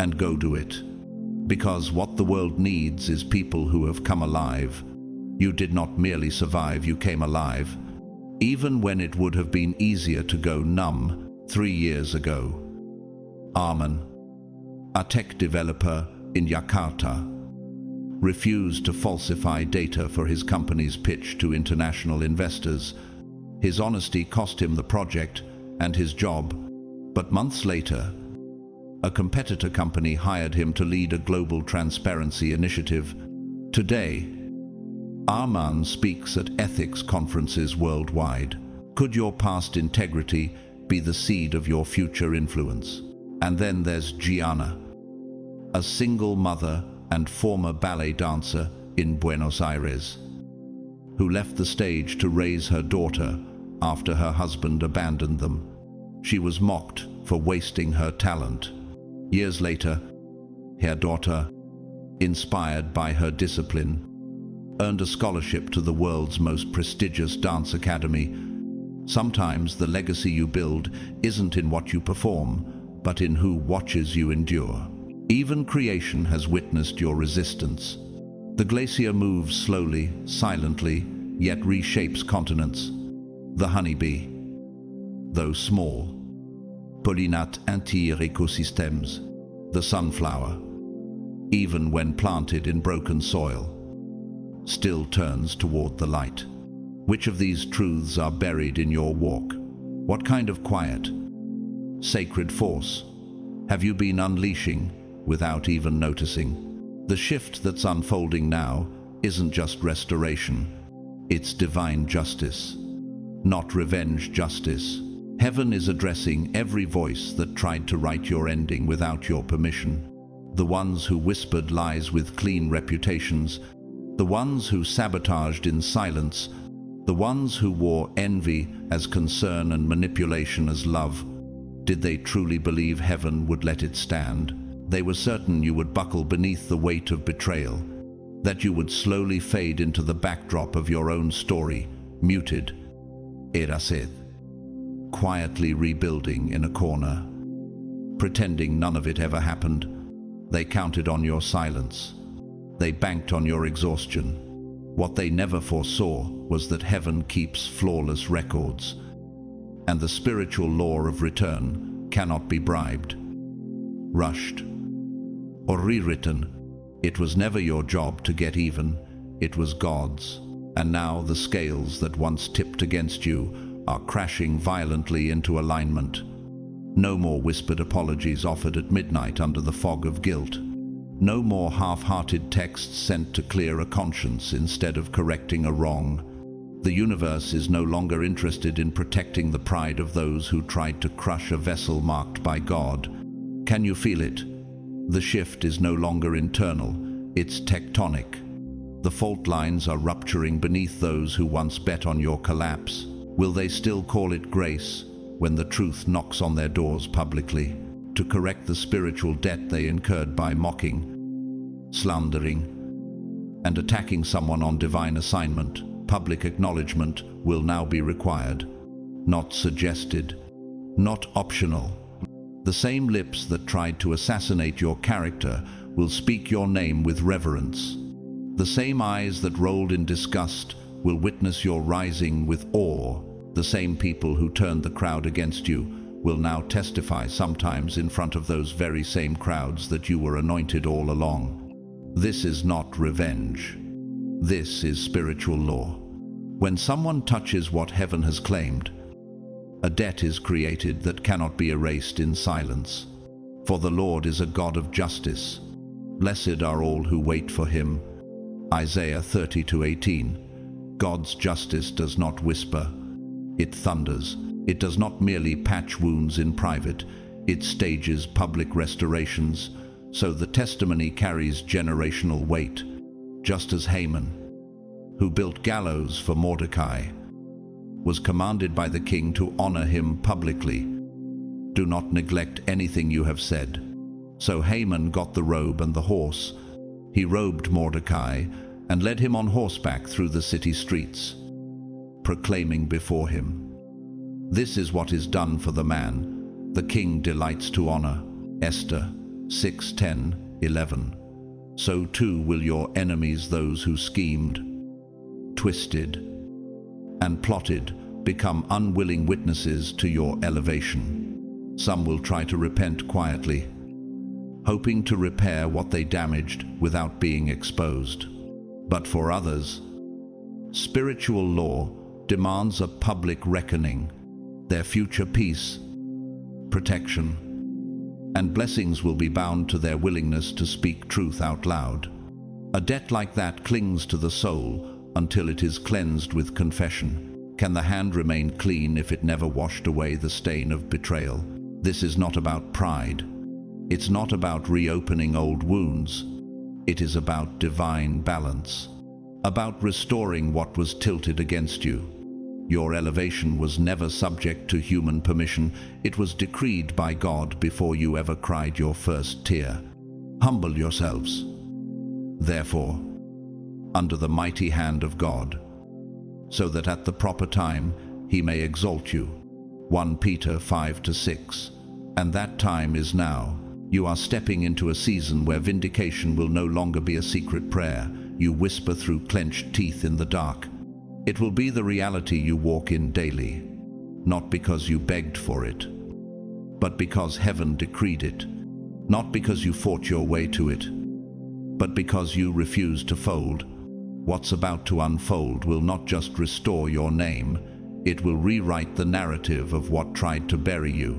and go do it." Because what the world needs is people who have come alive. You did not merely survive, you came alive, even when it would have been easier to go numb 3 years ago. Arman, a tech developer in Jakarta, refused to falsify data for his company's pitch to international investors. His honesty cost him the project and his job, but months later, a competitor company hired him to lead a global transparency initiative. Today, Arman speaks at ethics conferences worldwide. Could your past integrity be the seed of your future influence? And then there's Gianna, a single mother and former ballet dancer in Buenos Aires, who left the stage to raise her daughter after her husband abandoned them. She was mocked for wasting her talent. Years later, her daughter, inspired by her discipline, earned a scholarship to the world's most prestigious dance academy. Sometimes the legacy you build isn't in what you perform, but in who watches you endure. Even creation has witnessed your resistance. The glacier moves slowly, silently, yet reshapes continents. The honeybee, though small, pollinate entire ecosystems. The sunflower, even when planted in broken soil, still turns toward the light. Which of these truths are buried in your walk? What kind of quiet, sacred force have you been unleashing without even noticing? The shift that's unfolding now isn't just restoration, it's divine justice, not revenge justice. Heaven is addressing every voice that tried to write your ending without your permission. The ones who whispered lies with clean reputations, the ones who sabotaged in silence, the ones who wore envy as concern and manipulation as love. Did they truly believe heaven would let it stand? They were certain you would buckle beneath the weight of betrayal, that you would slowly fade into the backdrop of your own story, muted, erased, quietly rebuilding in a corner, pretending none of it ever happened. They counted on your silence. They banked on your exhaustion. What they never foresaw was that heaven keeps flawless records. and the spiritual law of return cannot be bribed, rushed, or rewritten. It was never your job to get even, it was God's. And now the scales that once tipped against you are crashing violently into alignment. No more whispered apologies offered at midnight under the fog of guilt. No more half-hearted texts sent to clear a conscience instead of correcting a wrong. The universe is no longer interested in protecting the pride of those who tried to crush a vessel marked by God. Can you feel it? The shift is no longer internal, it's tectonic. The fault lines are rupturing beneath those who once bet on your collapse. Will they still call it grace when the truth knocks on their doors publicly, to correct the spiritual debt they incurred by mocking, slandering, and attacking someone on divine assignment? Public acknowledgement will now be required, not suggested, not optional. The same lips that tried to assassinate your character will speak your name with reverence. The same eyes that rolled in disgust will witness your rising with awe. The same people who turned the crowd against you will now testify, sometimes in front of those very same crowds, that you were anointed all along. This is not revenge. This is spiritual law. When someone touches what heaven has claimed, a debt is created that cannot be erased in silence. For the Lord is a God of justice. Blessed are all who wait for him. Isaiah 30:18. God's justice does not whisper, it thunders. It does not merely patch wounds in private, it stages public restorations, so the testimony carries generational weight. Just as Haman, who built gallows for Mordecai, was commanded by the king to honor him publicly. Do not neglect anything you have said. So Haman got the robe and the horse. He robed Mordecai and led him on horseback through the city streets, proclaiming before him, "This is what is done for the man the king delights to honor." Esther 6:10-11. So too will your enemies, those who schemed, twisted, and plotted, become unwilling witnesses to your elevation. Some will try to repent quietly, hoping to repair what they damaged without being exposed. But for others, spiritual law demands a public reckoning. Their future peace, protection, and blessings will be bound to their willingness to speak truth out loud. A debt like that clings to the soul until it is cleansed with confession. Can the hand remain clean if it never washed away the stain of betrayal? This is not about pride. It's not about reopening old wounds. It is about divine balance, about restoring what was tilted against you. Your elevation was never subject to human permission. It was decreed by God before you ever cried your first tear. Humble yourselves, therefore, under the mighty hand of God, so that at the proper time he may exalt you. 1 Peter 5-6. And that time is now. You are stepping into a season where vindication will no longer be a secret prayer you whisper through clenched teeth in the dark. It will be the reality you walk in daily, not because you begged for it, but because heaven decreed it, not because you fought your way to it, but because you refused to fold. What's about to unfold will not just restore your name, it will rewrite the narrative of what tried to bury you.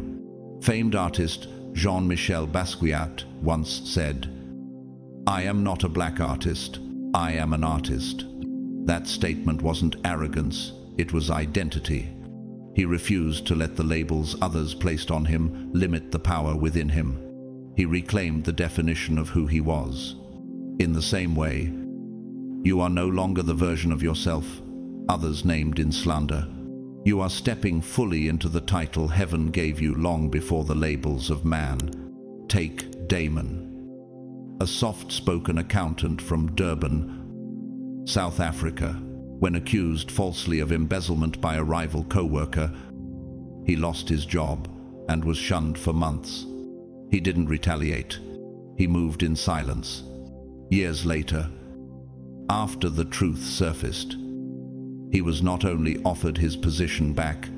Famed artist Jean-Michel Basquiat once said, "I am not a black artist, I am an artist." That statement wasn't arrogance, it was identity. He refused to let the labels others placed on him limit the power within him. He reclaimed the definition of who he was. In the same way, you are no longer the version of yourself others named in slander. You are stepping fully into the title heaven gave you long before the labels of man. Take Damon, a soft-spoken accountant from Durban, South Africa. When accused falsely of embezzlement by a rival co-worker, he lost his job and was shunned for months. He didn't retaliate. He moved in silence. Years later, after the truth surfaced, he was not only offered his position back,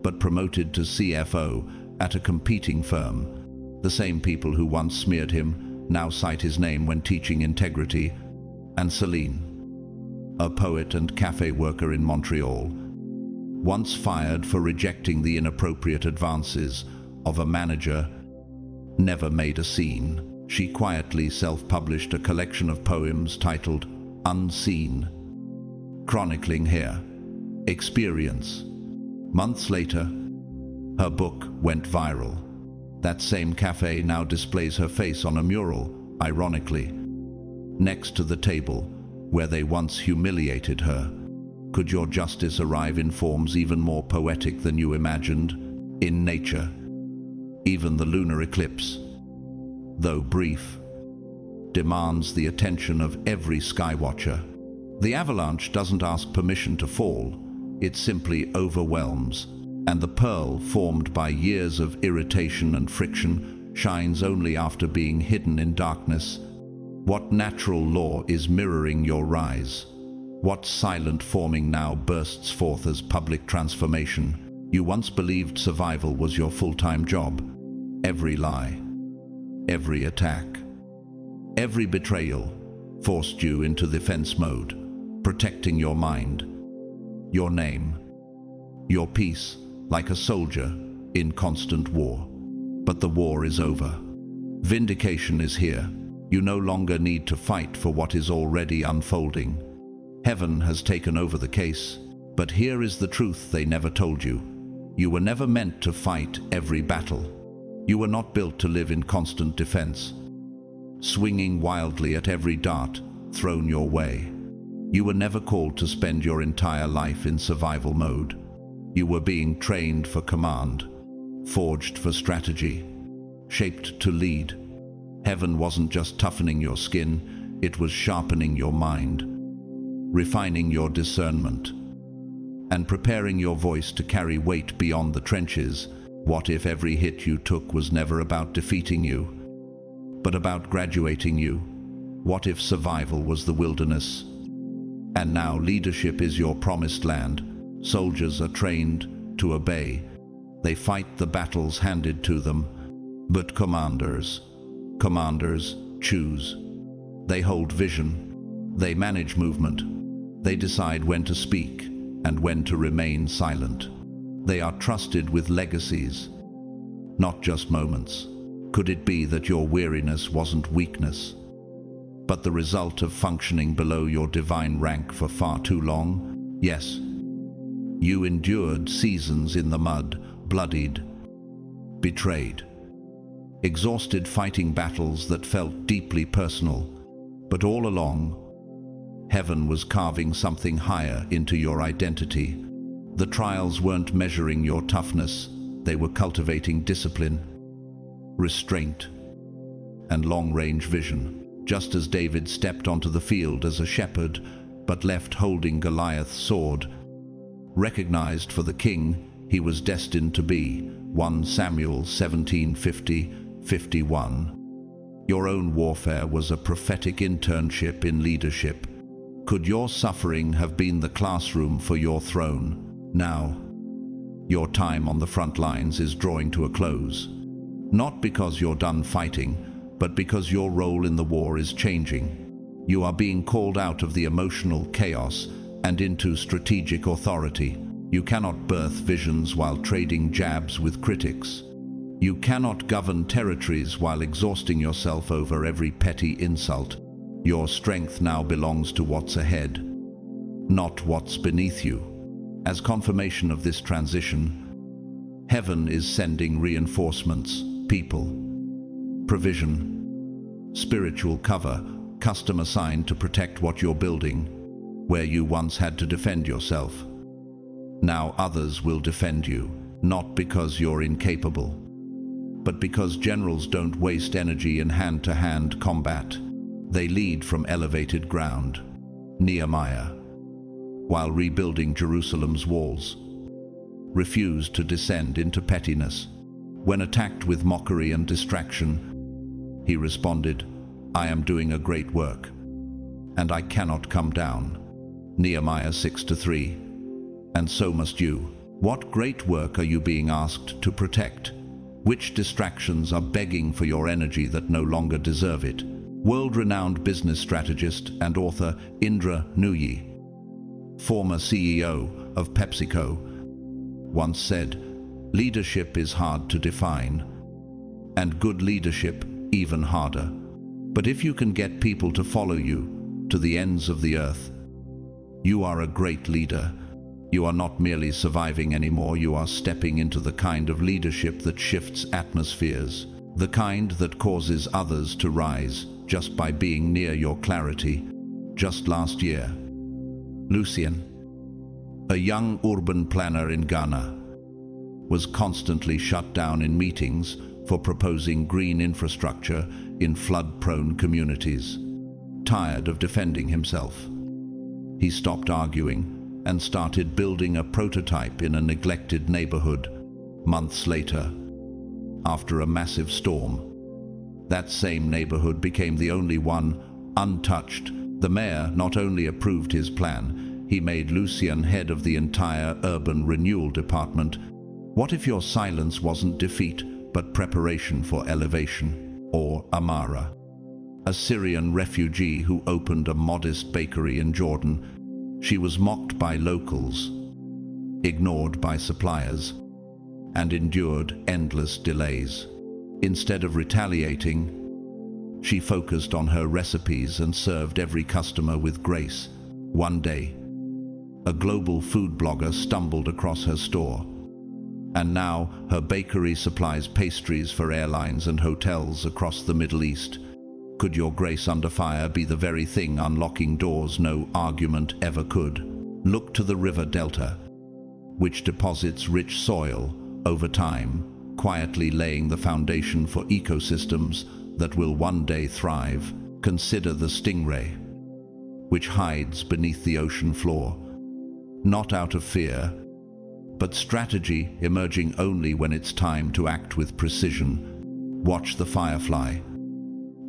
but promoted to CFO at a competing firm. The same people who once smeared him now cite his name when teaching integrity. And Celine, a poet and cafe worker in Montreal, once fired for rejecting the inappropriate advances of a manager, never made a scene. She quietly self-published a collection of poems titled Unseen, chronicling her experience. Months later, her book went viral. That same cafe now displays her face on a mural, ironically, next to the table where they once humiliated her. Could your justice arrive in forms even more poetic than you imagined? In nature, even the lunar eclipse, though brief, demands the attention of every skywatcher. The avalanche doesn't ask permission to fall, it simply overwhelms, and the pearl formed by years of irritation and friction shines only after being hidden in darkness. What natural law is mirroring your rise? What silent forming now bursts forth as public transformation? You once believed survival was your full-time job. Every lie, every attack, every betrayal forced you into defense mode, protecting your mind, your name, your peace, like a soldier in constant war. But the war is over. Vindication is here. You no longer need to fight for what is already unfolding. Heaven has taken over the case, but here is the truth they never told you. You were never meant to fight every battle. You were not built to live in constant defense, swinging wildly at every dart thrown your way. You were never called to spend your entire life in survival mode. You were being trained for command, forged for strategy, shaped to lead. Heaven wasn't just toughening your skin, it was sharpening your mind, refining your discernment, and preparing your voice to carry weight beyond the trenches. What if every hit you took was never about defeating you, but about graduating you? What if survival was the wilderness? And now leadership is your promised land. Soldiers are trained to obey. They fight the battles handed to them. But commanders choose. They hold vision. They manage movement. They decide when to speak and when to remain silent. They are trusted with legacies, not just moments. Could it be that your weariness wasn't weakness, but the result of functioning below your divine rank for far too long? Yes, you endured seasons in the mud, bloodied, betrayed, exhausted fighting battles that felt deeply personal. But all along, heaven was carving something higher into your identity. The trials weren't measuring your toughness, they were cultivating discipline, restraint, and long-range vision. Just as David stepped onto the field as a shepherd, but left holding Goliath's sword, recognized for the king he was destined to be. 1 Samuel 17:50-51. Your own warfare was a prophetic internship in leadership. Could your suffering have been the classroom for your throne? Now, your time on the front lines is drawing to a close. Not because you're done fighting, but because your role in the war is changing. You are being called out of the emotional chaos and into strategic authority. You cannot birth visions while trading jabs with critics. You cannot govern territories while exhausting yourself over every petty insult. Your strength now belongs to what's ahead, not what's beneath you. As confirmation of this transition, heaven is sending reinforcements, people, provision, spiritual cover, custom assigned to protect what you're building. Where you once had to defend yourself, now others will defend you, not because you're incapable, but because generals don't waste energy in hand-to-hand combat. They lead from elevated ground. Nehemiah, while rebuilding Jerusalem's walls, refused to descend into pettiness. When attacked with mockery and distraction, he responded, "I am doing a great work, and I cannot come down." Nehemiah 6:3. And so must you. What great work are you being asked to protect? Which distractions are begging for your energy that no longer deserve it? World-renowned business strategist and author Indra Nooyi, former CEO of PepsiCo, once said, "Leadership is hard to define, and good leadership even harder. But if you can get people to follow you to the ends of the earth, you are a great leader." You are not merely surviving anymore, you are stepping into the kind of leadership that shifts atmospheres, the kind that causes others to rise just by being near your clarity. Just last year, Lucien, a young urban planner in Ghana, was constantly shut down in meetings for proposing green infrastructure in flood-prone communities. Tired of defending himself, he stopped arguing and started building a prototype in a neglected neighborhood. Months later, after a massive storm, that same neighborhood became the only one untouched. The mayor not only approved his plan, he made Lucien head of the entire urban renewal department. What if your silence wasn't defeat, but preparation for elevation? Or Amara, a Syrian refugee who opened a modest bakery in Jordan. She was mocked by locals, ignored by suppliers, and endured endless delays. Instead of retaliating, she focused on her recipes and served every customer with grace. One day, a global food blogger stumbled across her store, and now her bakery supplies pastries for airlines and hotels across the Middle East. Could your grace under fire be the very thing unlocking doors no argument ever could? Look to the river delta, which deposits rich soil over time, quietly laying the foundation for ecosystems that will one day thrive. Consider the stingray, which hides beneath the ocean floor, not out of fear, but strategy, emerging only when it's time to act with precision. Watch the firefly,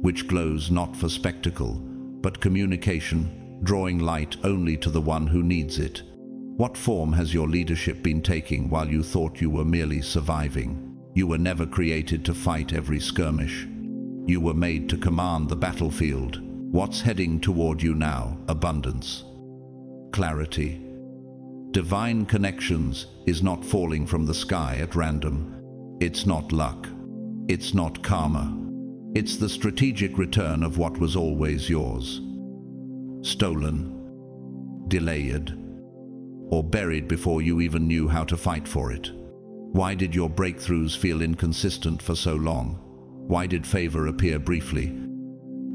which glows not for spectacle, but communication, drawing light only to the one who needs it. What form has your leadership been taking while you thought you were merely surviving? You were never created to fight every skirmish. You were made to command the battlefield. What's heading toward you now? Abundance, clarity. Divine connections is not falling from the sky at random. It's not luck. It's not karma. It's the strategic return of what was always yours. Stolen, delayed, or buried before you even knew how to fight for it. Why did your breakthroughs feel inconsistent for so long? Why did favor appear briefly,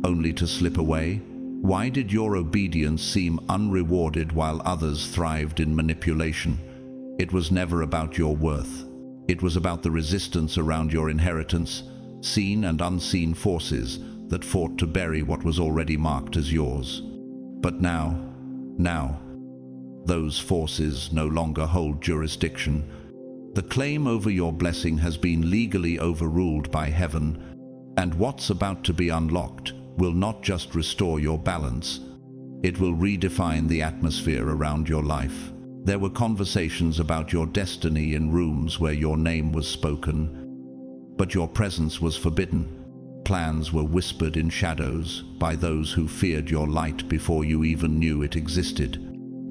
only to slip away? Why did your obedience seem unrewarded while others thrived in manipulation? It was never about your worth. It was about the resistance around your inheritance, seen and unseen forces that fought to bury what was already marked as yours. But now, those forces no longer hold jurisdiction. The claim over your blessing has been legally overruled by heaven, and what's about to be unlocked will not just restore your balance, it will redefine the atmosphere around your life. There were conversations about your destiny in rooms where your name was spoken, but your presence was forbidden. Plans were whispered in shadows by those who feared your light before you even knew it existed.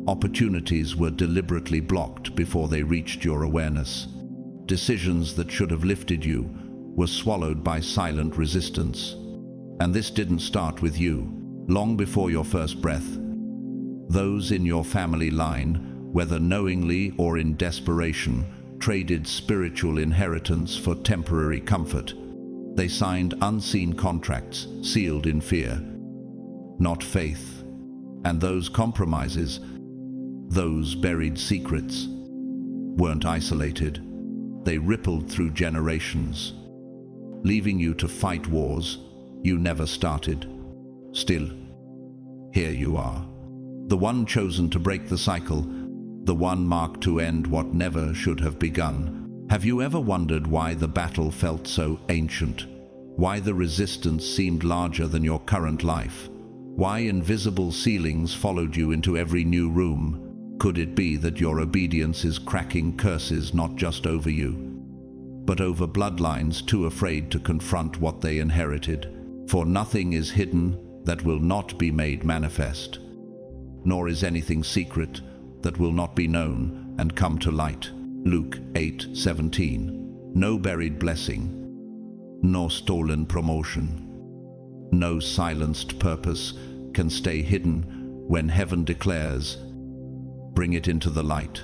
Opportunities were deliberately blocked before they reached your awareness. Decisions that should have lifted you were swallowed by silent resistance. And this didn't start with you. Long before your first breath, those in your family line, whether knowingly or in desperation, traded spiritual inheritance for temporary comfort. They signed unseen contracts, sealed in fear, not faith. And those compromises, those buried secrets, weren't isolated. They rippled through generations, leaving you to fight wars you never started. Still, here you are, the one chosen to break the cycle, the one marked to end what never should have begun. Have you ever wondered why the battle felt so ancient? Why the resistance seemed larger than your current life? Why invisible ceilings followed you into every new room? Could it be that your obedience is cracking curses not just over you, but over bloodlines too afraid to confront what they inherited? For nothing is hidden that will not be made manifest, nor is anything secret that will not be known and come to light. Luke 8:17. No buried blessing, no stolen promotion, no silenced purpose can stay hidden when heaven declares, "Bring it into the light."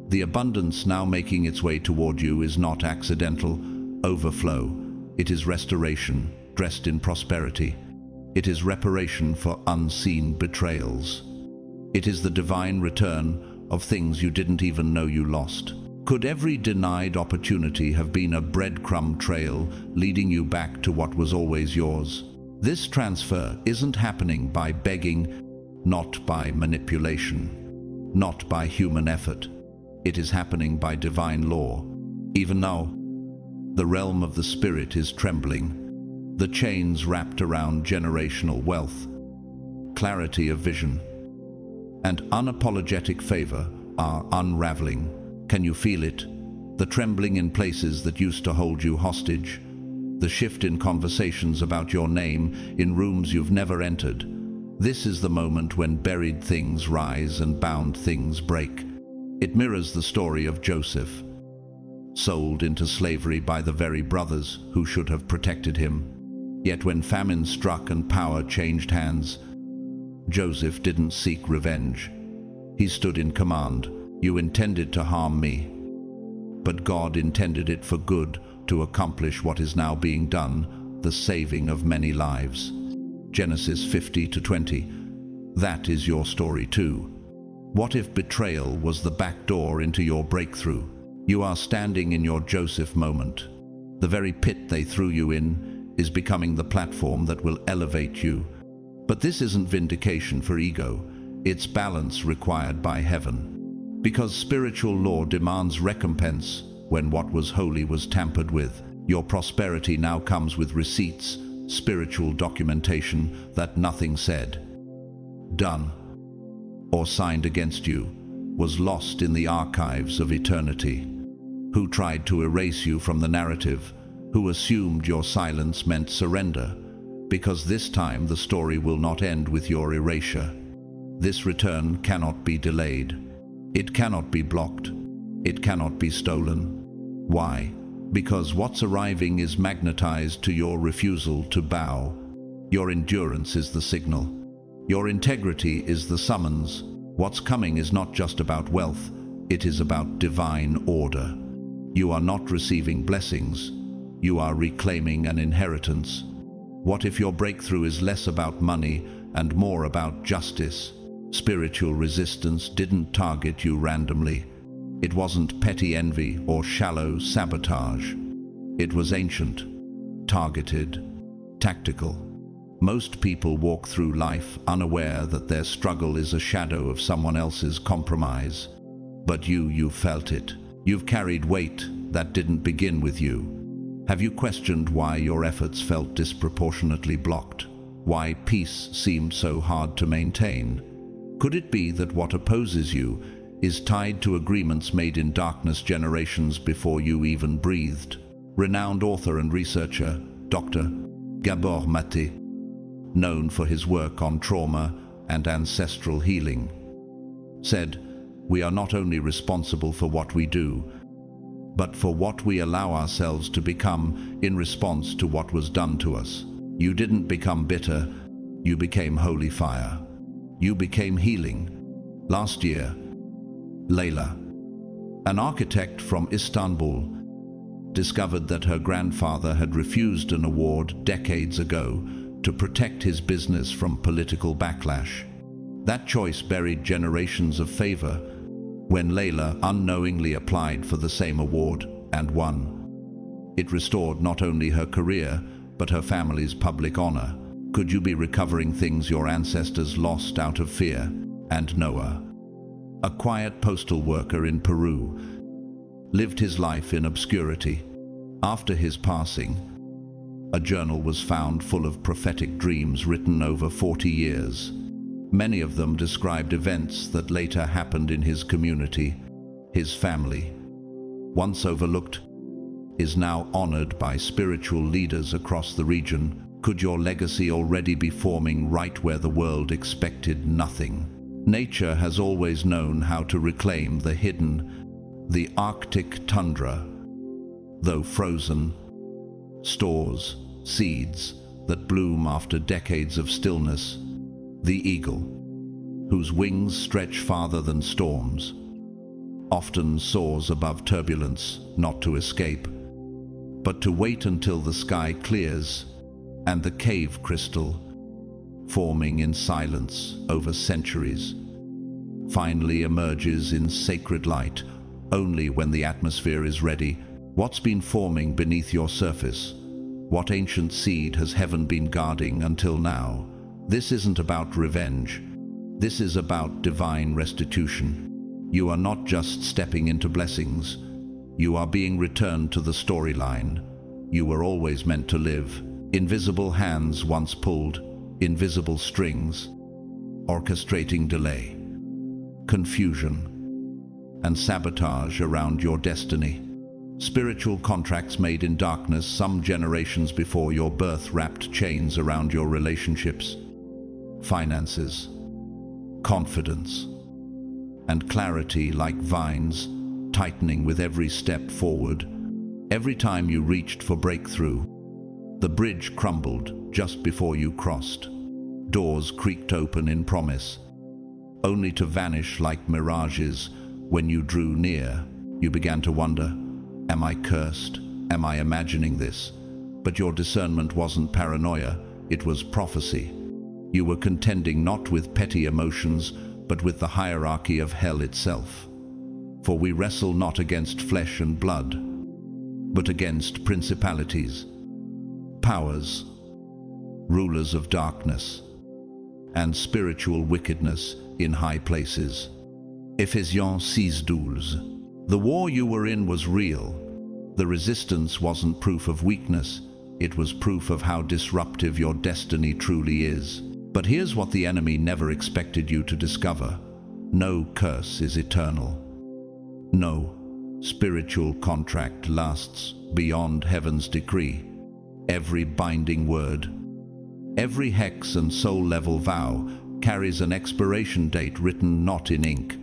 The abundance now making its way toward you is not accidental overflow. It is restoration dressed in prosperity. It is reparation for unseen betrayals. It is the divine return of things you didn't even know you lost. Could every denied opportunity have been a breadcrumb trail leading you back to what was always yours? This transfer isn't happening by begging, not by manipulation, not by human effort. It is happening by divine law. Even now, the realm of the Spirit is trembling. The chains wrapped around generational wealth, clarity of vision, and unapologetic favor are unraveling. Can you feel it? The trembling in places that used to hold you hostage. The shift in conversations about your name in rooms you've never entered. This is the moment when buried things rise and bound things break. It mirrors the story of Joseph, sold into slavery by the very brothers who should have protected him. Yet when famine struck and power changed hands, Joseph didn't seek revenge. He stood in command. "You intended to harm me, but God intended it for good to accomplish what is now being done, the saving of many lives." Genesis 50-20. That is your story too. What if betrayal was the back door into your breakthrough? You are standing in your Joseph moment. The very pit they threw you in is becoming the platform that will elevate you. But this isn't vindication for ego. It's balance required by heaven. Because spiritual law demands recompense when what was holy was tampered with. Your prosperity now comes with receipts, spiritual documentation that nothing said, done, or signed against you was lost in the archives of eternity. Who tried to erase you from the narrative? Who assumed your silence meant surrender? Because this time the story will not end with your erasure. This return cannot be delayed. It cannot be blocked. It cannot be stolen. Why? Because what's arriving is magnetized to your refusal to bow. Your endurance is the signal. Your integrity is the summons. What's coming is not just about wealth. It is about divine order. You are not receiving blessings. You are reclaiming an inheritance. What if your breakthrough is less about money and more about justice? Spiritual resistance didn't target you randomly. It wasn't petty envy or shallow sabotage. It was ancient, targeted, tactical. Most people walk through life unaware that their struggle is a shadow of someone else's compromise. But you felt it. You've carried weight that didn't begin with you. Have you questioned why your efforts felt disproportionately blocked? Why peace seemed so hard to maintain? Could it be that what opposes you is tied to agreements made in darkness generations before you even breathed? Renowned author and researcher, Dr. Gabor Mate, known for his work on trauma and ancestral healing, said, "We are not only responsible for what we do, but for what we allow ourselves to become in response to what was done to us." You didn't become bitter, you became holy fire. You became healing. Last year, Layla, an architect from Istanbul, discovered that her grandfather had refused an award decades ago to protect his business from political backlash. That choice buried generations of favor when Layla unknowingly applied for the same award and won. It restored not only her career, but her family's public honor. Could you be recovering things your ancestors lost out of fear? And Noah, a quiet postal worker in Peru, lived his life in obscurity. After his passing, a journal was found full of prophetic dreams written over 40 years. Many of them described events that later happened in his community, his family. Once overlooked, is now honored by spiritual leaders across the region. Could your legacy already be forming right where the world expected nothing? Nature has always known how to reclaim the hidden. The Arctic tundra, though frozen, stores seeds that bloom after decades of stillness. The eagle, whose wings stretch farther than storms, often soars above turbulence, not to escape, but to wait until the sky clears, and the cave crystal, forming in silence over centuries, finally emerges in sacred light only when the atmosphere is ready. What's been forming beneath your surface? What ancient seed has heaven been guarding until now? This isn't about revenge. This is about divine restitution. You are not just stepping into blessings. You are being returned to the storyline you were always meant to live. Invisible hands once pulled, invisible strings, orchestrating delay, confusion, and sabotage around your destiny. Spiritual contracts made in darkness some generations before your birth wrapped chains around your relationships, finances, confidence, and clarity like vines, tightening with every step forward. Every time you reached for breakthrough, the bridge crumbled just before you crossed. Doors creaked open in promise, only to vanish like mirages. When you drew near, you began to wonder, am I cursed? Am I imagining this? But your discernment wasn't paranoia, it was prophecy. You were contending not with petty emotions, but with the hierarchy of hell itself. For we wrestle not against flesh and blood, but against principalities, powers, rulers of darkness, and spiritual wickedness in high places. Ephesians 6:12. The war you were in was real. The resistance wasn't proof of weakness, it was proof of how disruptive your destiny truly is. But here's what the enemy never expected you to discover. No curse is eternal. No spiritual contract lasts beyond heaven's decree. Every binding word, every hex and soul-level vow carries an expiration date written not in ink,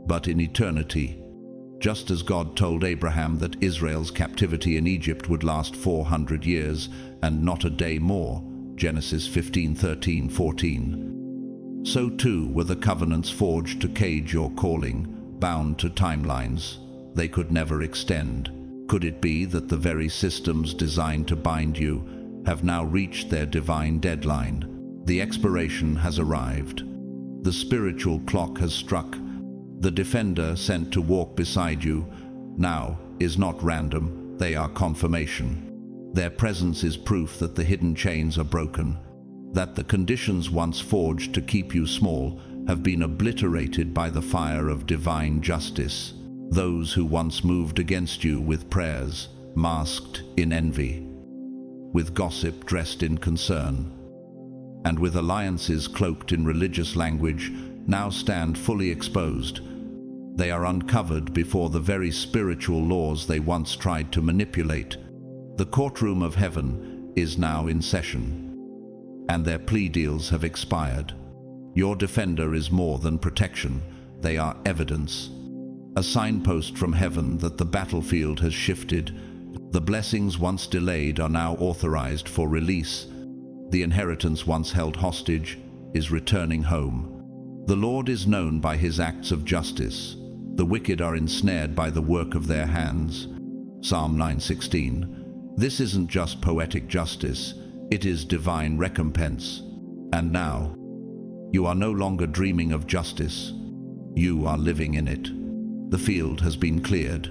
but in eternity. Just as God told Abraham that Israel's captivity in Egypt would last 400 years and not a day more, Genesis 15:13-14. So too were the covenants forged to cage your calling, bound to timelines they could never extend. Could it be that the very systems designed to bind you have now reached their divine deadline? The expiration has arrived. The spiritual clock has struck. The defender sent to walk beside you now is not random, they are confirmation. Their presence is proof that the hidden chains are broken, that the conditions once forged to keep you small have been obliterated by the fire of divine justice. Those who once moved against you with prayers, masked in envy, with gossip dressed in concern, and with alliances cloaked in religious language, now stand fully exposed. They are uncovered before the very spiritual laws they once tried to manipulate. The courtroom of heaven is now in session, and their plea deals have expired. Your defender is more than protection, they are evidence. A signpost from heaven that the battlefield has shifted. The blessings once delayed are now authorized for release. The inheritance once held hostage is returning home. The Lord is known by his acts of justice. The wicked are ensnared by the work of their hands. Psalm 9:16. This isn't just poetic justice, it is divine recompense. And now, you are no longer dreaming of justice. You are living in it. The field has been cleared.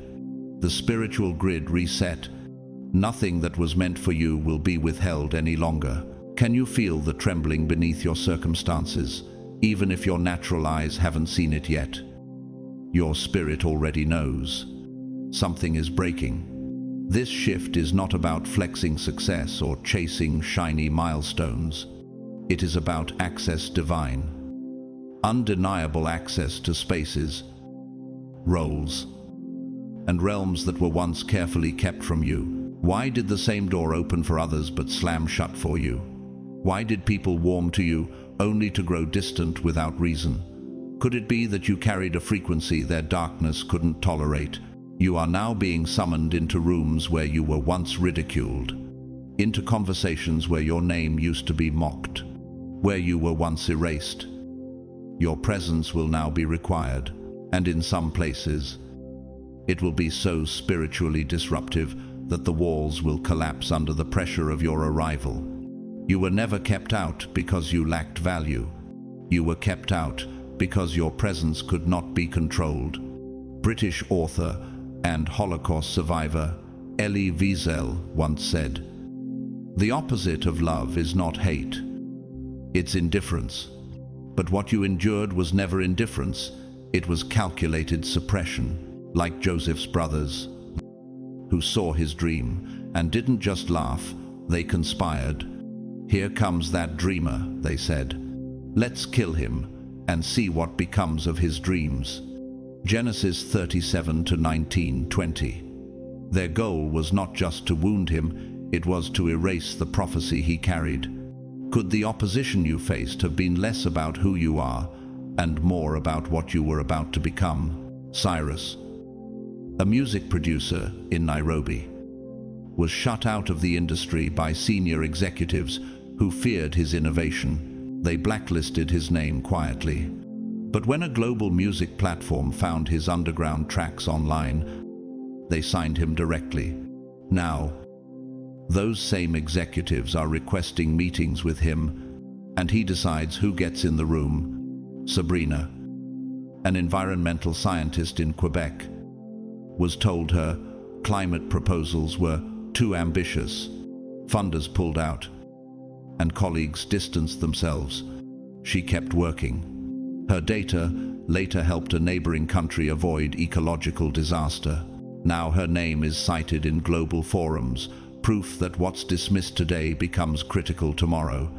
The spiritual grid reset. Nothing that was meant for you will be withheld any longer. Can you feel the trembling beneath your circumstances, even if your natural eyes haven't seen it yet? Your spirit already knows. Something is breaking. This shift is not about flexing success or chasing shiny milestones. It is about access divine. undeniable access to spaces, roles, and realms that were once carefully kept from you. Why did the same door open for others but slam shut for you? Why did people warm to you only to grow distant without reason? Could it be that you carried a frequency their darkness couldn't tolerate? You are now being summoned into rooms where you were once ridiculed, into conversations where your name used to be mocked, where you were once erased. Your presence will now be required, and in some places, it will be so spiritually disruptive that the walls will collapse under the pressure of your arrival. You were never kept out because you lacked value. You were kept out because your presence could not be controlled. British author and Holocaust survivor Elie Wiesel once said, "The opposite of love is not hate. It's indifference. But what you endured was never indifference. It was calculated suppression, like Joseph's brothers, who saw his dream and didn't just laugh, they conspired. 'Here comes that dreamer,' they said. 'Let's kill him and see what becomes of his dreams.'" Genesis 37 to 19:20. Their goal was not just to wound him, it was to erase the prophecy he carried. Could the opposition you faced have been less about who you are and more about what you were about to become? Cyrus, a music producer in Nairobi, was shut out of the industry by senior executives who feared his innovation. They blacklisted his name quietly. But when a global music platform found his underground tracks online, they signed him directly. Now, those same executives are requesting meetings with him, and he decides who gets in the room. Sabrina, an environmental scientist in Quebec, was told her climate proposals were too ambitious. Funders pulled out, and colleagues distanced themselves. She kept working. Her data later helped a neighboring country avoid ecological disaster. Now her name is cited in global forums, proof that what's dismissed today becomes critical tomorrow.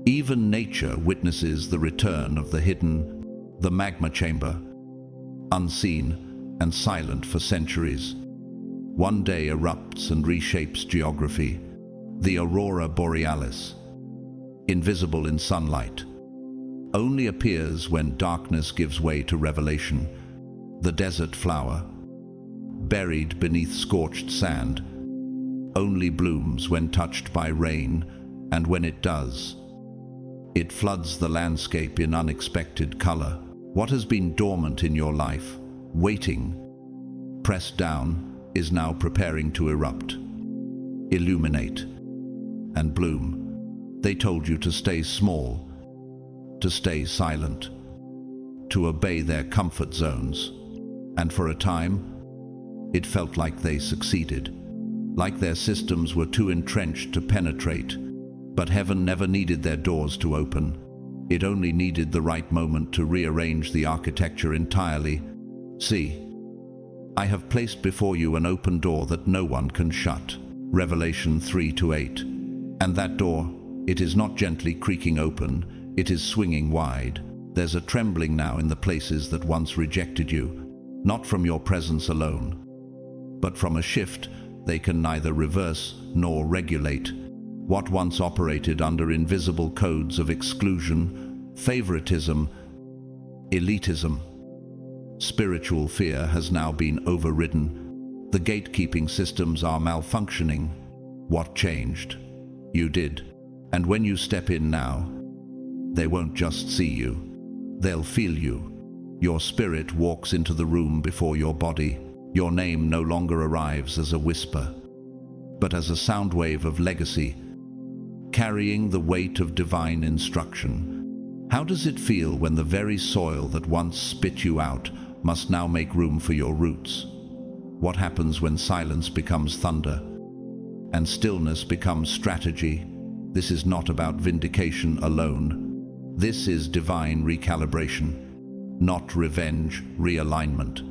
Even nature witnesses the return of the hidden, the magma chamber, unseen and silent for centuries. One day erupts and reshapes geography. The aurora borealis, invisible in sunlight, only appears when darkness gives way to revelation. The desert flower, buried beneath scorched sand, only blooms when touched by rain, and when it does, it floods the landscape in unexpected color. What has been dormant in your life, waiting, pressed down, is now preparing to erupt, illuminate, and bloom. They told you to stay small, to stay silent, to obey their comfort zones. And for a time, it felt like they succeeded, like their systems were too entrenched to penetrate. But heaven never needed their doors to open. It only needed the right moment to rearrange the architecture entirely. See, I have placed before you an open door that no one can shut. Revelation 3-8. And that door, it is not gently creaking open, it is swinging wide. There's a trembling now in the places that once rejected you, not from your presence alone, but from a shift they can neither reverse nor regulate. What once operated under invisible codes of exclusion, favoritism, elitism, spiritual fear has now been overridden. The gatekeeping systems are malfunctioning. What changed? You did. And when you step in now, they won't just see you. They'll feel you. Your spirit walks into the room before your body. Your name no longer arrives as a whisper, but as a sound wave of legacy, carrying the weight of divine instruction. How does it feel when the very soil that once spit you out must now make room for your roots? What happens when silence becomes thunder and stillness becomes strategy? This is not about vindication alone. This is divine recalibration, not revenge, realignment.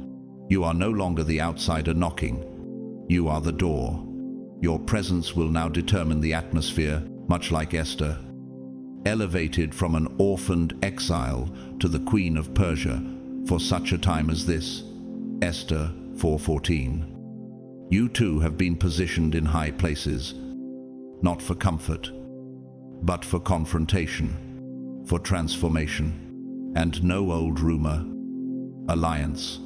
You are no longer the outsider knocking. You are the door. Your presence will now determine the atmosphere, much like Esther. elevated from an orphaned exile to the Queen of Persia for such a time as this. Esther 4:14. You too have been positioned in high places, not for comfort, but for confrontation, for transformation, and no old rumor, alliance,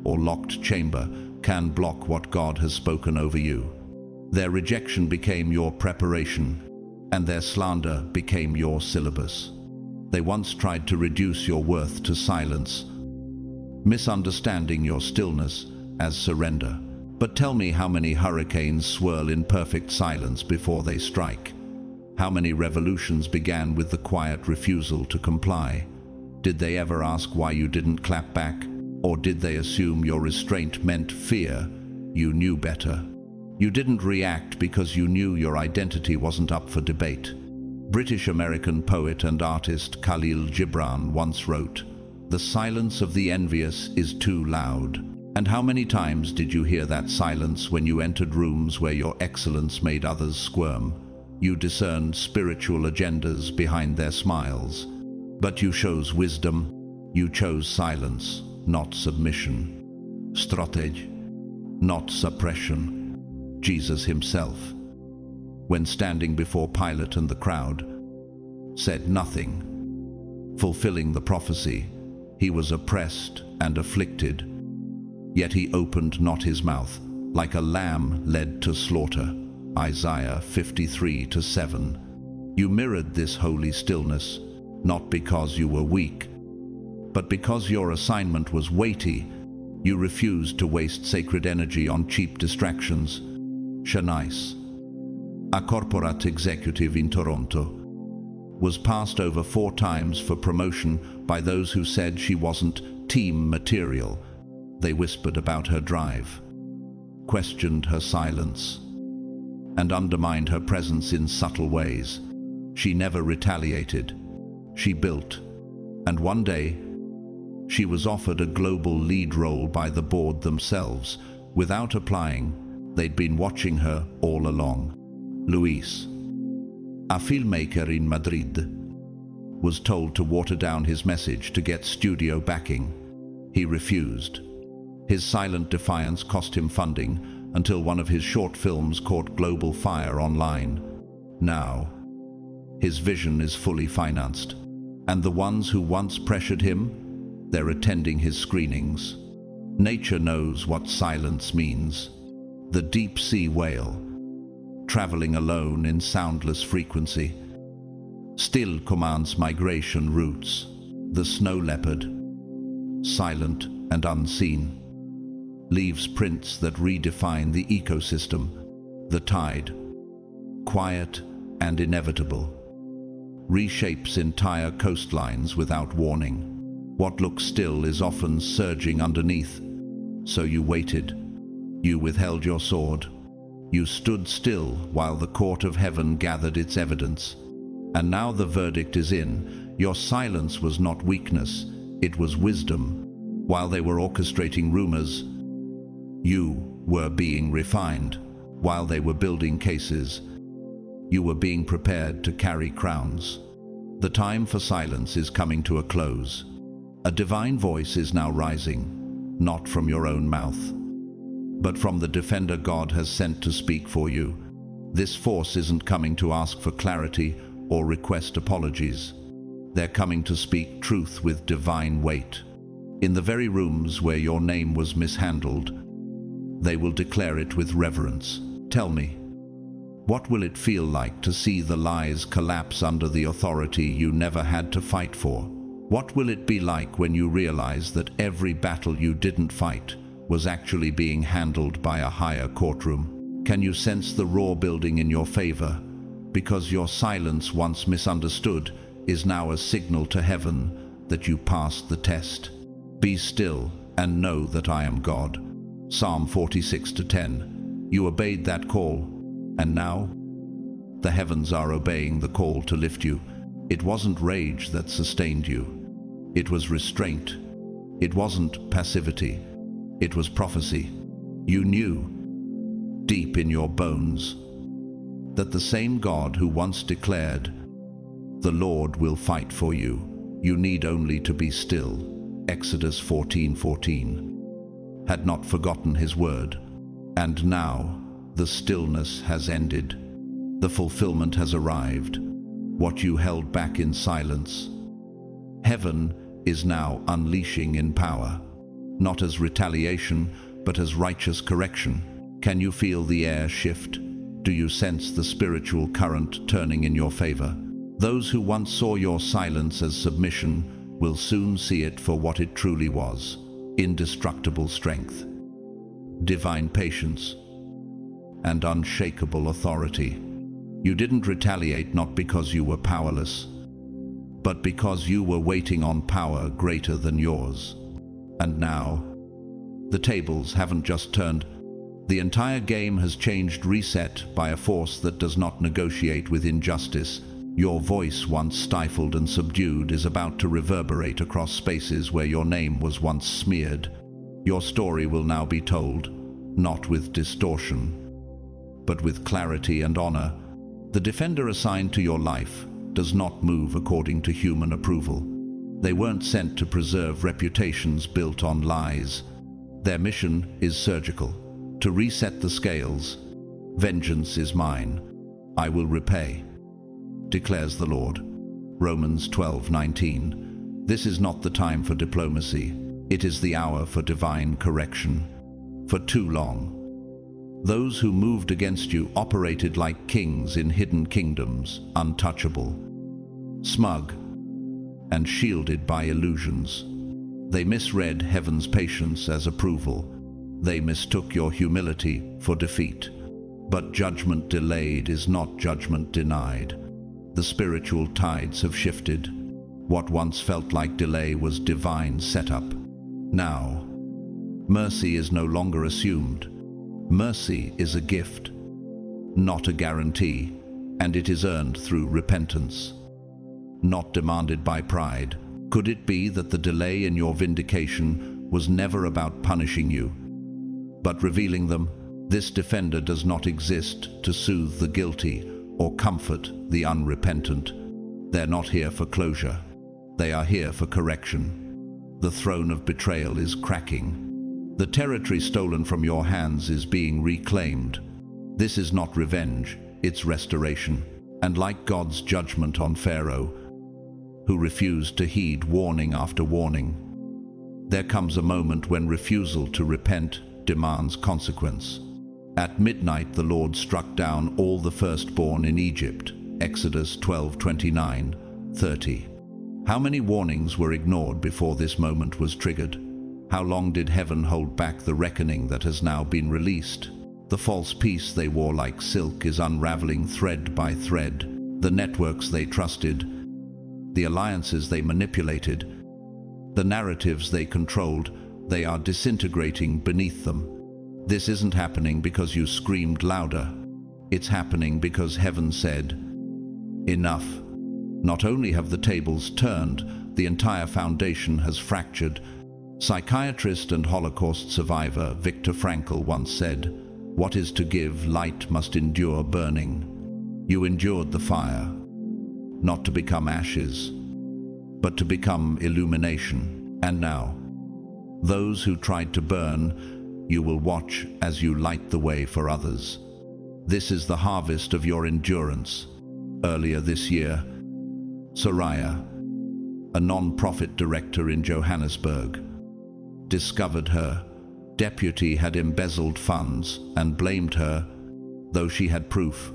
or locked chamber can block what God has spoken over you. Their rejection became your preparation, and their slander became your syllabus. They once tried to reduce your worth to silence, misunderstanding your stillness as surrender. But tell me, how many hurricanes swirl in perfect silence before they strike? How many revolutions began with the quiet refusal to comply? Did they ever ask why you didn't clap back? Or did they assume your restraint meant fear? You knew better. You didn't react because you knew your identity wasn't up for debate. British-American poet and artist Khalil Gibran once wrote, "The silence of the envious is too loud." And how many times did you hear that silence when you entered rooms where your excellence made others squirm? You discerned spiritual agendas behind their smiles. But you chose wisdom. You chose silence, not submission. Strategy, not suppression. Jesus himself, when standing before Pilate and the crowd, said nothing. Fulfilling the prophecy, he was oppressed and afflicted, yet he opened not his mouth, like a lamb led to slaughter. Isaiah 53:7. You mirrored this holy stillness, not because you were weak, but because your assignment was weighty. You refused to waste sacred energy on cheap distractions. Shanice, a corporate executive in Toronto, was passed over 4 times for promotion by those who said she wasn't team material. They whispered about her drive, questioned her silence, and undermined her presence in subtle ways. She never retaliated. She built, and one day, she was offered a global lead role by the board themselves. Without applying, they'd been watching her all along. Luis, a filmmaker in Madrid, was told to water down his message to get studio backing. He refused. His silent defiance cost him funding until one of his short films caught global fire online. Now, his vision is fully financed, and the ones who once pressured him, they're attending his screenings. Nature knows what silence means. The deep-sea whale, traveling alone in soundless frequency, still commands migration routes. The snow leopard, silent and unseen, leaves prints that redefine the ecosystem. The tide, quiet and inevitable, reshapes entire coastlines without warning. What looks still is often surging underneath. So you waited. You withheld your sword. You stood still while the court of heaven gathered its evidence. And now the verdict is in. Your silence was not weakness, it was wisdom. While they were orchestrating rumors, you were being refined. While they were building cases, you were being prepared to carry crowns. The time for silence is coming to a close. A divine voice is now rising, not from your own mouth, but from the defender God has sent to speak for you. This force isn't coming to ask for clarity or request apologies. They're coming to speak truth with divine weight. In the very rooms where your name was mishandled, they will declare it with reverence. Tell me, what will it feel like to see the lies collapse under the authority you never had to fight for? What will it be like when you realize that every battle you didn't fight was actually being handled by a higher courtroom? Can you sense the raw building in your favor? Because your silence, once misunderstood, is now a signal to heaven that you passed the test. Be still and know that I am God. Psalm 46:10. You obeyed that call, and now the heavens are obeying the call to lift you. It wasn't rage that sustained you. It was restraint. It wasn't passivity. It was prophecy. You knew, deep in your bones, that the same God who once declared, The Lord will fight for you. You need only to be still. Exodus 14:14. Had not forgotten his word. And now the stillness has ended. The fulfillment has arrived. What you held back in silence, heaven is now unleashing in power, not as retaliation, but as righteous correction. Can you feel the air shift? Do you sense the spiritual current turning in your favor? Those who once saw your silence as submission will soon see it for what it truly was: indestructible strength, divine patience, and unshakable authority. You didn't retaliate not because you were powerless, but because you were waiting on power greater than yours. And now, the tables haven't just turned. The entire game has changed, reset by a force that does not negotiate with injustice. Your voice, once stifled and subdued, is about to reverberate across spaces where your name was once smeared. Your story will now be told, not with distortion, but with clarity and honor. The defender assigned to your life does not move according to human approval. They weren't sent to preserve reputations built on lies. Their mission is surgical, to reset the scales. Vengeance is mine. I will repay, declares the Lord. Romans 12:19. This is not the time for diplomacy. It is the hour for divine correction. For too long, those who moved against you operated like kings in hidden kingdoms, untouchable, smug, and shielded by illusions. They misread heaven's patience as approval. They mistook your humility for defeat. But judgment delayed is not judgment denied. The spiritual tides have shifted. What once felt like delay was divine setup. Now, mercy is no longer assumed. Mercy is a gift, not a guarantee, and it is earned through repentance, not demanded by pride. Could it be that the delay in your vindication was never about punishing you, but revealing them? This defender does not exist to soothe the guilty or comfort the unrepentant. They're not here for closure. They are here for correction. The throne of betrayal is cracking. The territory stolen from your hands is being reclaimed. This is not revenge, it's restoration. And like God's judgment on Pharaoh, who refused to heed warning after warning, there comes a moment when refusal to repent demands consequence. At midnight the Lord struck down all the firstborn in Egypt. Exodus 12:29-30. How many warnings were ignored before this moment was triggered? How long did heaven hold back the reckoning that has now been released? The false peace they wore like silk is unraveling thread by thread. The networks they trusted, the alliances they manipulated, the narratives they controlled, they are disintegrating beneath them. This isn't happening because you screamed louder. It's happening because heaven said, enough. Not only have the tables turned, the entire foundation has fractured. Psychiatrist and Holocaust survivor Viktor Frankl once said, "What is to give light must endure burning." You endured the fire, not to become ashes, but to become illumination. And now, those who tried to burn, you will watch as you light the way for others. This is the harvest of your endurance. Earlier this year, Soraya, a non-profit director in Johannesburg, discovered her deputy had embezzled funds and blamed her, though she had proof.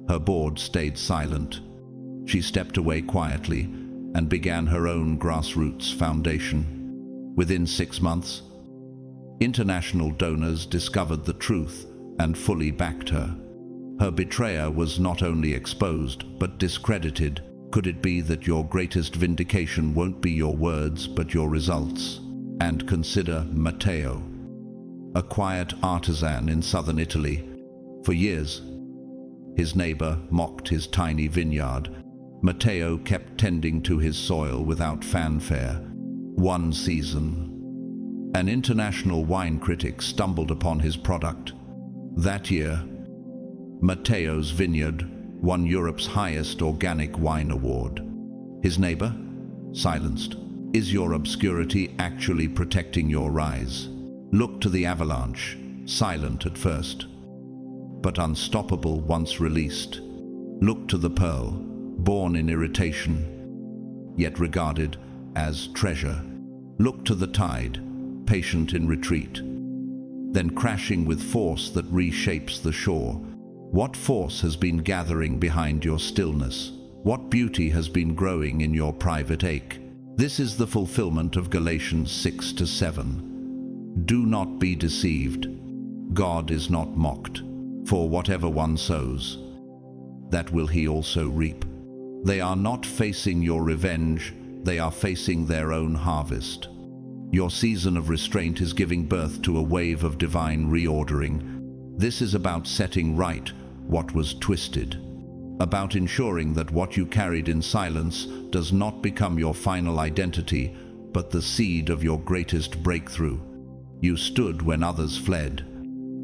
Her board stayed silent. She stepped away quietly and began her own grassroots foundation. Within 6 months, international donors discovered the truth and fully backed her. Her betrayer was not only exposed, but discredited. Could it be that your greatest vindication won't be your words, but your results? And consider Matteo, a quiet artisan in southern Italy. For years, his neighbor mocked his tiny vineyard. Matteo kept tending to his soil without fanfare. One season, an international wine critic stumbled upon his product. That year, Matteo's vineyard won Europe's highest organic wine award. His neighbor? Silenced. Is your obscurity actually protecting your rise? Look to the avalanche, silent at first, but unstoppable once released. Look to the pearl, born in irritation, yet regarded as treasure. Look to the tide, patient in retreat, then crashing with force that reshapes the shore. What force has been gathering behind your stillness? What beauty has been growing in your private ache? This is the fulfillment of Galatians 6-7. Do not be deceived. God is not mocked. For whatever one sows, that will he also reap. They are not facing your revenge, they are facing their own harvest. Your season of restraint is giving birth to a wave of divine reordering. This is about setting right what was twisted, about ensuring that what you carried in silence does not become your final identity, but the seed of your greatest breakthrough. You stood when others fled.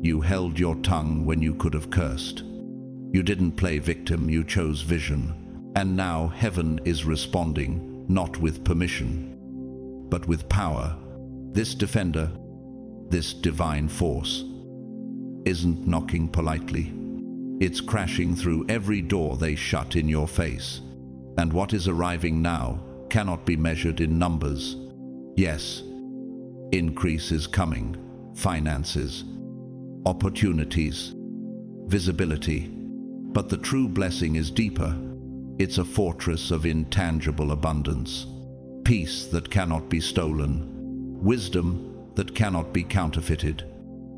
You held your tongue when you could have cursed. You didn't play victim, you chose vision. And now heaven is responding, not with permission, but with power. This defender, this divine force, isn't knocking politely. It's crashing through every door they shut in your face. And what is arriving now cannot be measured in numbers. Yes, increase is coming, finances, opportunities, visibility. But the true blessing is deeper. It's a fortress of intangible abundance, peace that cannot be stolen, wisdom that cannot be counterfeited,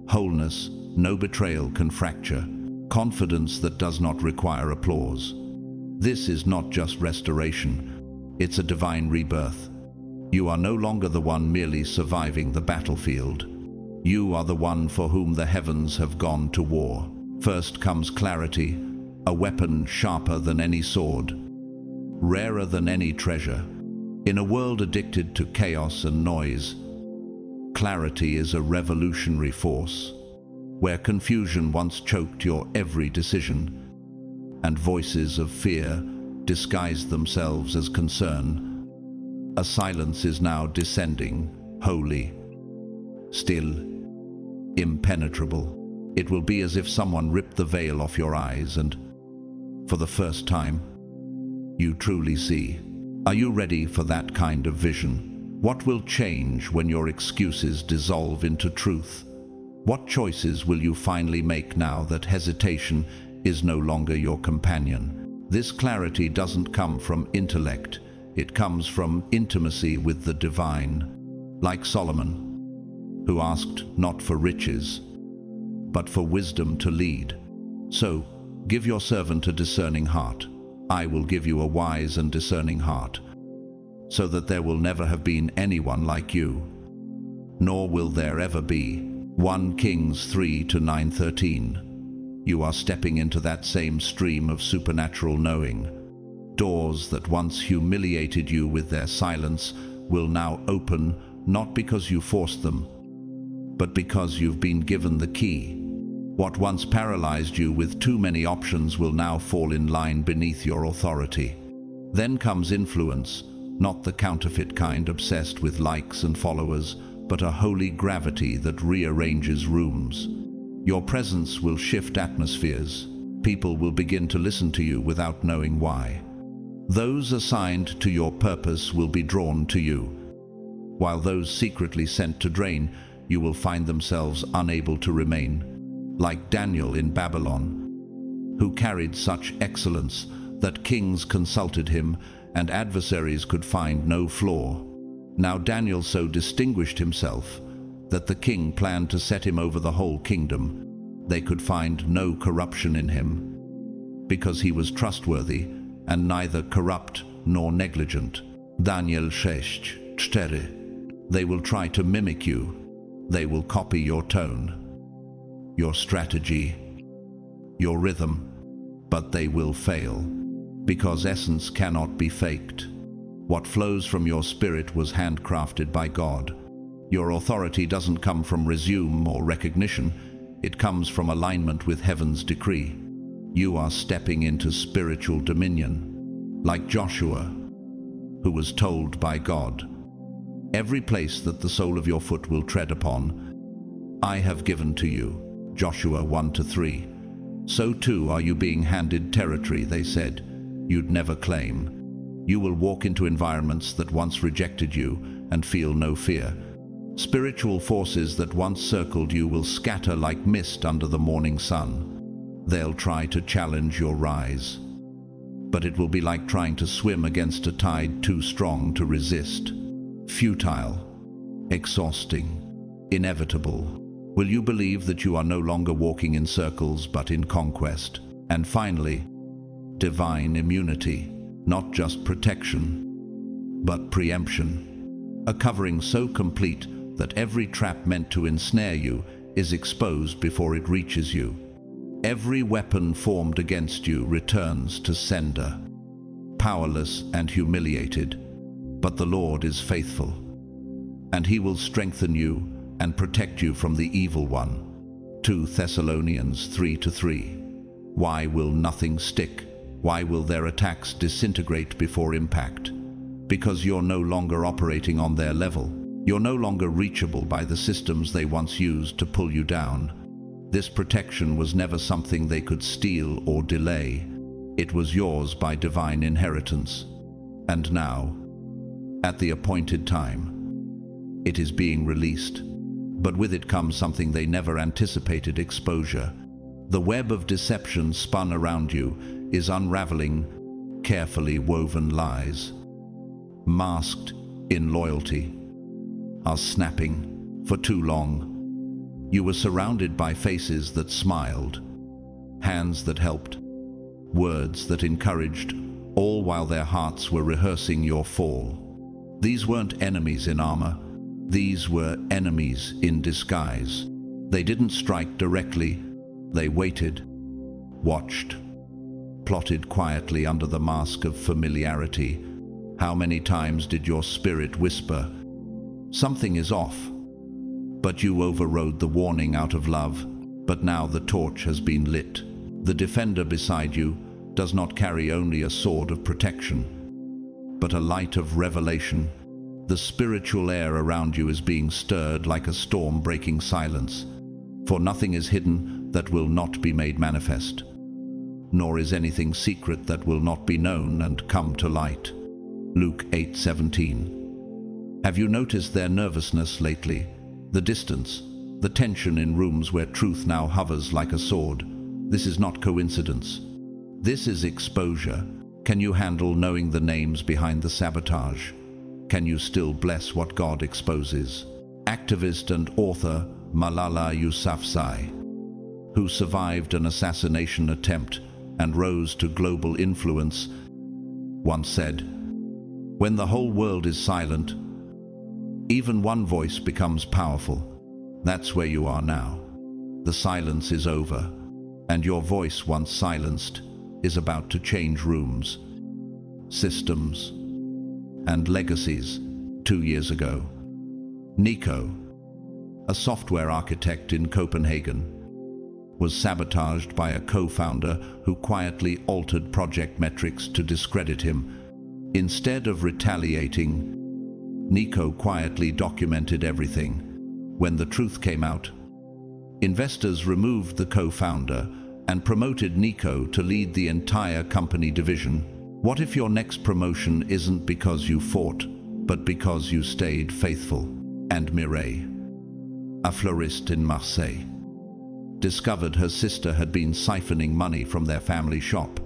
wholeness no betrayal can fracture, confidence that does not require applause. This is not just restoration, it's a divine rebirth. You are no longer the one merely surviving the battlefield. You are the one for whom the heavens have gone to war. First comes clarity, a weapon sharper than any sword, rarer than any treasure. In a world addicted to chaos and noise, clarity is a revolutionary force. Where confusion once choked your every decision, and voices of fear disguised themselves as concern, a silence is now descending, holy, still, impenetrable. It will be as if someone ripped the veil off your eyes and, for the first time, you truly see. Are you ready for that kind of vision? What will change when your excuses dissolve into truth? What choices will you finally make now that hesitation is no longer your companion? This clarity doesn't come from intellect, it comes from intimacy with the divine. Like Solomon, who asked not for riches, but for wisdom to lead. So, give your servant a discerning heart. I will give you a wise and discerning heart, so that there will never have been anyone like you, nor will there ever be. 1 Kings 3-9-13. You are stepping into that same stream of supernatural knowing. Doors that once humiliated you with their silence will now open, not because you forced them, but because you've been given the key. What once paralyzed you with too many options will now fall in line beneath your authority. Then comes influence, not the counterfeit kind obsessed with likes and followers, but a holy gravity that rearranges rooms. Your presence will shift atmospheres. People will begin to listen to you without knowing why. Those assigned to your purpose will be drawn to you, while those secretly sent to drain you will find themselves unable to remain. Like Daniel in Babylon, who carried such excellence that kings consulted him and adversaries could find no flaw. Now Daniel so distinguished himself that the king planned to set him over the whole kingdom. They could find no corruption in him, because he was trustworthy and neither corrupt nor negligent. Daniel 6:4. They will try to mimic you. They will copy your tone, your strategy, your rhythm, but they will fail, because essence cannot be faked. What flows from your spirit was handcrafted by God. Your authority doesn't come from resume or recognition, it comes from alignment with heaven's decree. You are stepping into spiritual dominion, like Joshua, who was told by God, "Every place that the sole of your foot will tread upon, I have given to you." Joshua 1-3. So too are you being handed territory, they said, you'd never claim. You will walk into environments that once rejected you and feel no fear. Spiritual forces that once circled you will scatter like mist under the morning sun. They'll try to challenge your rise, but it will be like trying to swim against a tide too strong to resist. Futile, exhausting, inevitable. Will you believe that you are no longer walking in circles but in conquest? And finally, divine immunity, not just protection, but preemption. A covering so complete that every trap meant to ensnare you is exposed before it reaches you. Every weapon formed against you returns to sender, powerless and humiliated. But the Lord is faithful, and He will strengthen you and protect you from the evil one. 2 Thessalonians 3-3. Why will nothing stick? Why will their attacks disintegrate before impact? Because you're no longer operating on their level. You're no longer reachable by the systems they once used to pull you down. This protection was never something they could steal or delay. It was yours by divine inheritance. And now, at the appointed time, it is being released. But with it comes something they never anticipated: exposure. The web of deception spun around you is unraveling carefully woven lies, masked in loyalty, are snapping for too long. You were surrounded by faces that smiled, hands that helped, words that encouraged, all while their hearts were rehearsing your fall. These weren't enemies in armor. These were enemies in disguise. They didn't strike directly. They waited, watched, plotted quietly under the mask of familiarity. How many times did your spirit whisper, "Something is off"? But you overrode the warning out of love. But now the torch has been lit. The defender beside you does not carry only a sword of protection, but a light of revelation. The spiritual air around you is being stirred like a storm breaking silence. For nothing is hidden that will not be made manifest, nor is anything secret that will not be known and come to light. Luke 8:17. Have you noticed their nervousness lately? The distance, the tension in rooms where truth now hovers like a sword. This is not coincidence. This is exposure. Can you handle knowing the names behind the sabotage? Can you still bless what God exposes? Activist and author Malala Yousafzai, who survived an assassination attempt and rose to global influence, once said, "When the whole world is silent, even one voice becomes powerful." That's where you are now. The silence is over, and your voice, once silenced, is about to change rooms, systems, and legacies. 2 years ago, Nico, a software architect in Copenhagen, was sabotaged by a co-founder who quietly altered project metrics to discredit him. Instead of retaliating, Nico quietly documented everything. When the truth came out, investors removed the co-founder and promoted Nico to lead the entire company division. What if your next promotion isn't because you fought, but because you stayed faithful? And Mireille, a florist in Marseille, discovered her sister had been siphoning money from their family shop.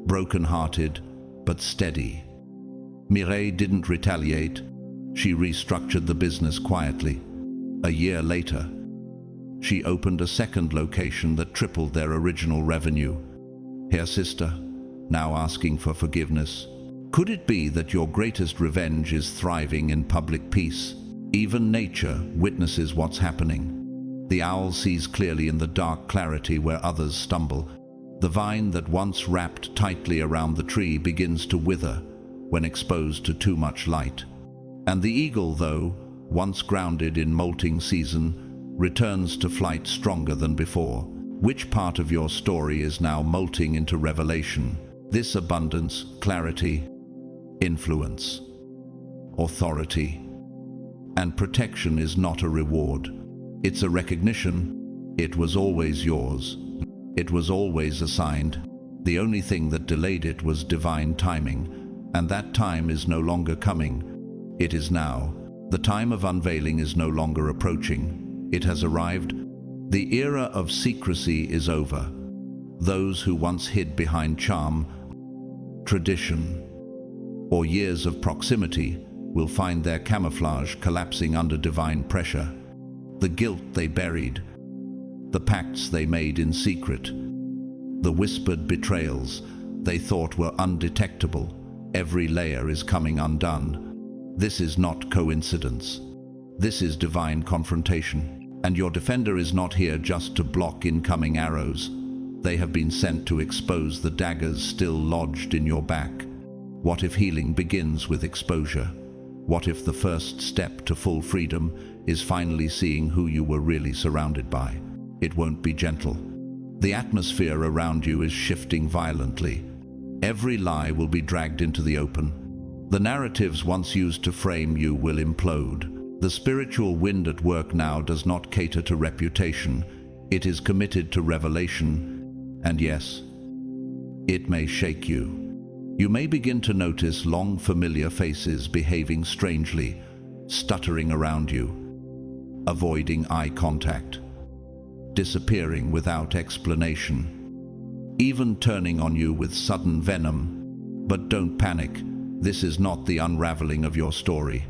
Broken-hearted, but steady, Mireille didn't retaliate. She restructured the business quietly. A year later, she opened a second location that tripled their original revenue. Her sister, now asking for forgiveness. Could it be that your greatest revenge is thriving in public peace? Even nature witnesses what's happening. The owl sees clearly in the dark clarity where others stumble. The vine that once wrapped tightly around the tree begins to wither when exposed to too much light. And the eagle, though once grounded in molting season, returns to flight stronger than before. Which part of your story is now molting into revelation? This abundance, clarity, influence, authority, and protection is not a reward. It's a recognition. It was always yours. It was always assigned. The only thing that delayed it was divine timing, and that time is no longer coming. It is now. The time of unveiling is no longer approaching. It has arrived. The era of secrecy is over. Those who once hid behind charm, tradition, or years of proximity will find their camouflage collapsing under divine pressure. The guilt they buried, the pacts they made in secret, the whispered betrayals they thought were undetectable, every layer is coming undone. This is not coincidence. This is divine confrontation. And your defender is not here just to block incoming arrows. They have been sent to expose the daggers still lodged in your back. What if healing begins with exposure? What if the first step to full freedom is finally seeing who you were really surrounded by? It won't be gentle. The atmosphere around you is shifting violently. Every lie will be dragged into the open. The narratives once used to frame you will implode. The spiritual wind at work now does not cater to reputation. It is committed to revelation. And yes, it may shake you. You may begin to notice long familiar faces behaving strangely, stuttering around you, avoiding eye contact, disappearing without explanation, even turning on you with sudden venom. But don't panic. This is not the unraveling of your story.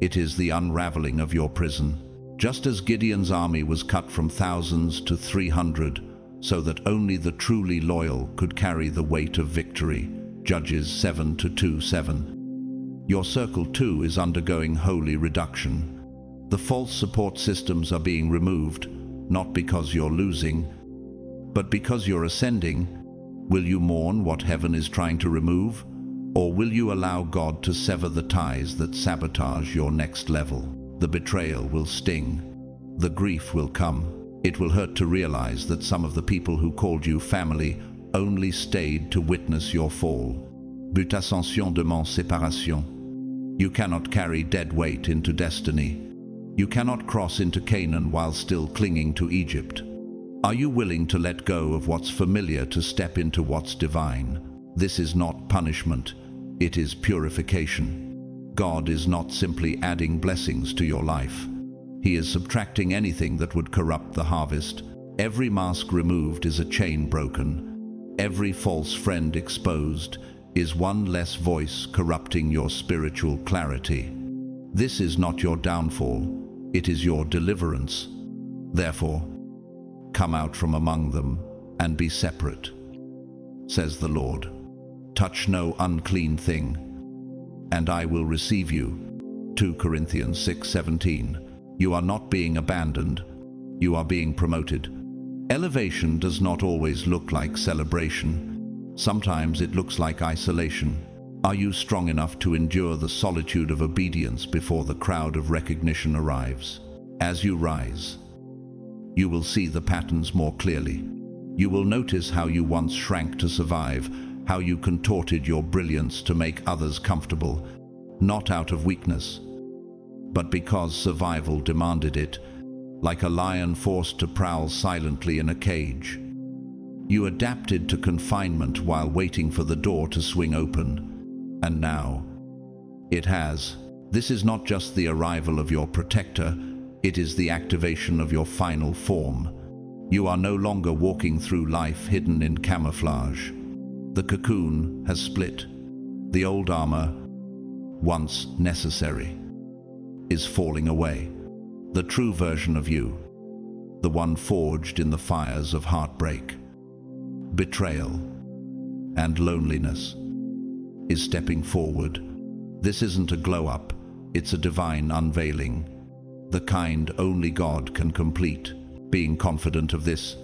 It is the unraveling of your prison. Just as Gideon's army was cut from thousands to 300, so that only the truly loyal could carry the weight of victory. Judges 7-2-7. Your circle too is undergoing holy reduction. The false support systems are being removed, not because you're losing, but because you're ascending. Will you mourn what heaven is trying to remove? Or will you allow God to sever the ties that sabotage your next level? The betrayal will sting. The grief will come. It will hurt to realize that some of the people who called you family only stayed to witness your fall. But ascension demande séparation. You cannot carry dead weight into destiny. You cannot cross into Canaan while still clinging to Egypt. Are you willing to let go of what's familiar to step into what's divine? This is not punishment. It is purification. God is not simply adding blessings to your life. He is subtracting anything that would corrupt the harvest. Every mask removed is a chain broken. Every false friend exposed is one less voice corrupting your spiritual clarity. This is not your downfall. It is your deliverance. Therefore, come out from among them and be separate, says the Lord. Touch no unclean thing, and I will receive you. 2 Corinthians 6:17. You are not being abandoned. You are being promoted. Elevation does not always look like celebration. Sometimes it looks like isolation. Are you strong enough to endure the solitude of obedience before the crowd of recognition arrives? As you rise, you will see the patterns more clearly. You will notice how you once shrank to survive, how you contorted your brilliance to make others comfortable, not out of weakness, but because survival demanded it, like a lion forced to prowl silently in a cage. You adapted to confinement while waiting for the door to swing open. And now, it has. This is not just the arrival of your protector, it is the activation of your final form. You are no longer walking through life hidden in camouflage. The cocoon has split. The old armor, once necessary, is falling away. The true version of you, the one forged in the fires of heartbreak, betrayal, and loneliness, is stepping forward. This isn't a glow-up, it's a divine unveiling, the kind only God can complete. Being confident of this,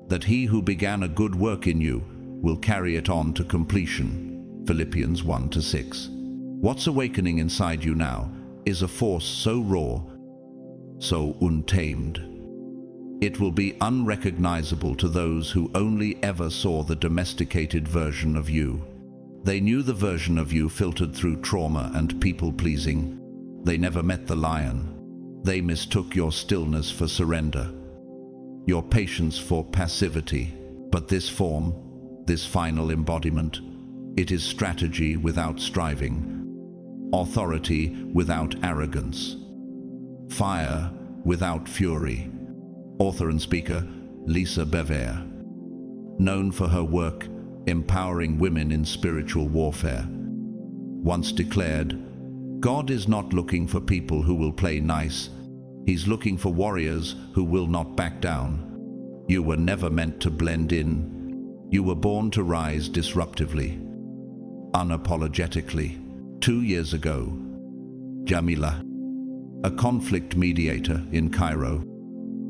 that he who began a good work in you will carry it on to completion. Philippians 1-6. What's awakening inside you now is a force so raw, so untamed, It will be unrecognizable to those who only ever saw the domesticated version of you. They knew the version of you filtered through trauma and people-pleasing. They never met the lion. They mistook your stillness for surrender, your patience for passivity. But this form, this final embodiment, it is strategy without striving, authority without arrogance, fire without fury. Author and speaker, Lisa Bevere. Known for her work empowering women in spiritual warfare, once declared, "God is not looking for people who will play nice. He's looking for warriors who will not back down." You were never meant to blend in. You were born to rise disruptively, unapologetically. 2 years ago, Jamila, a conflict mediator in Cairo,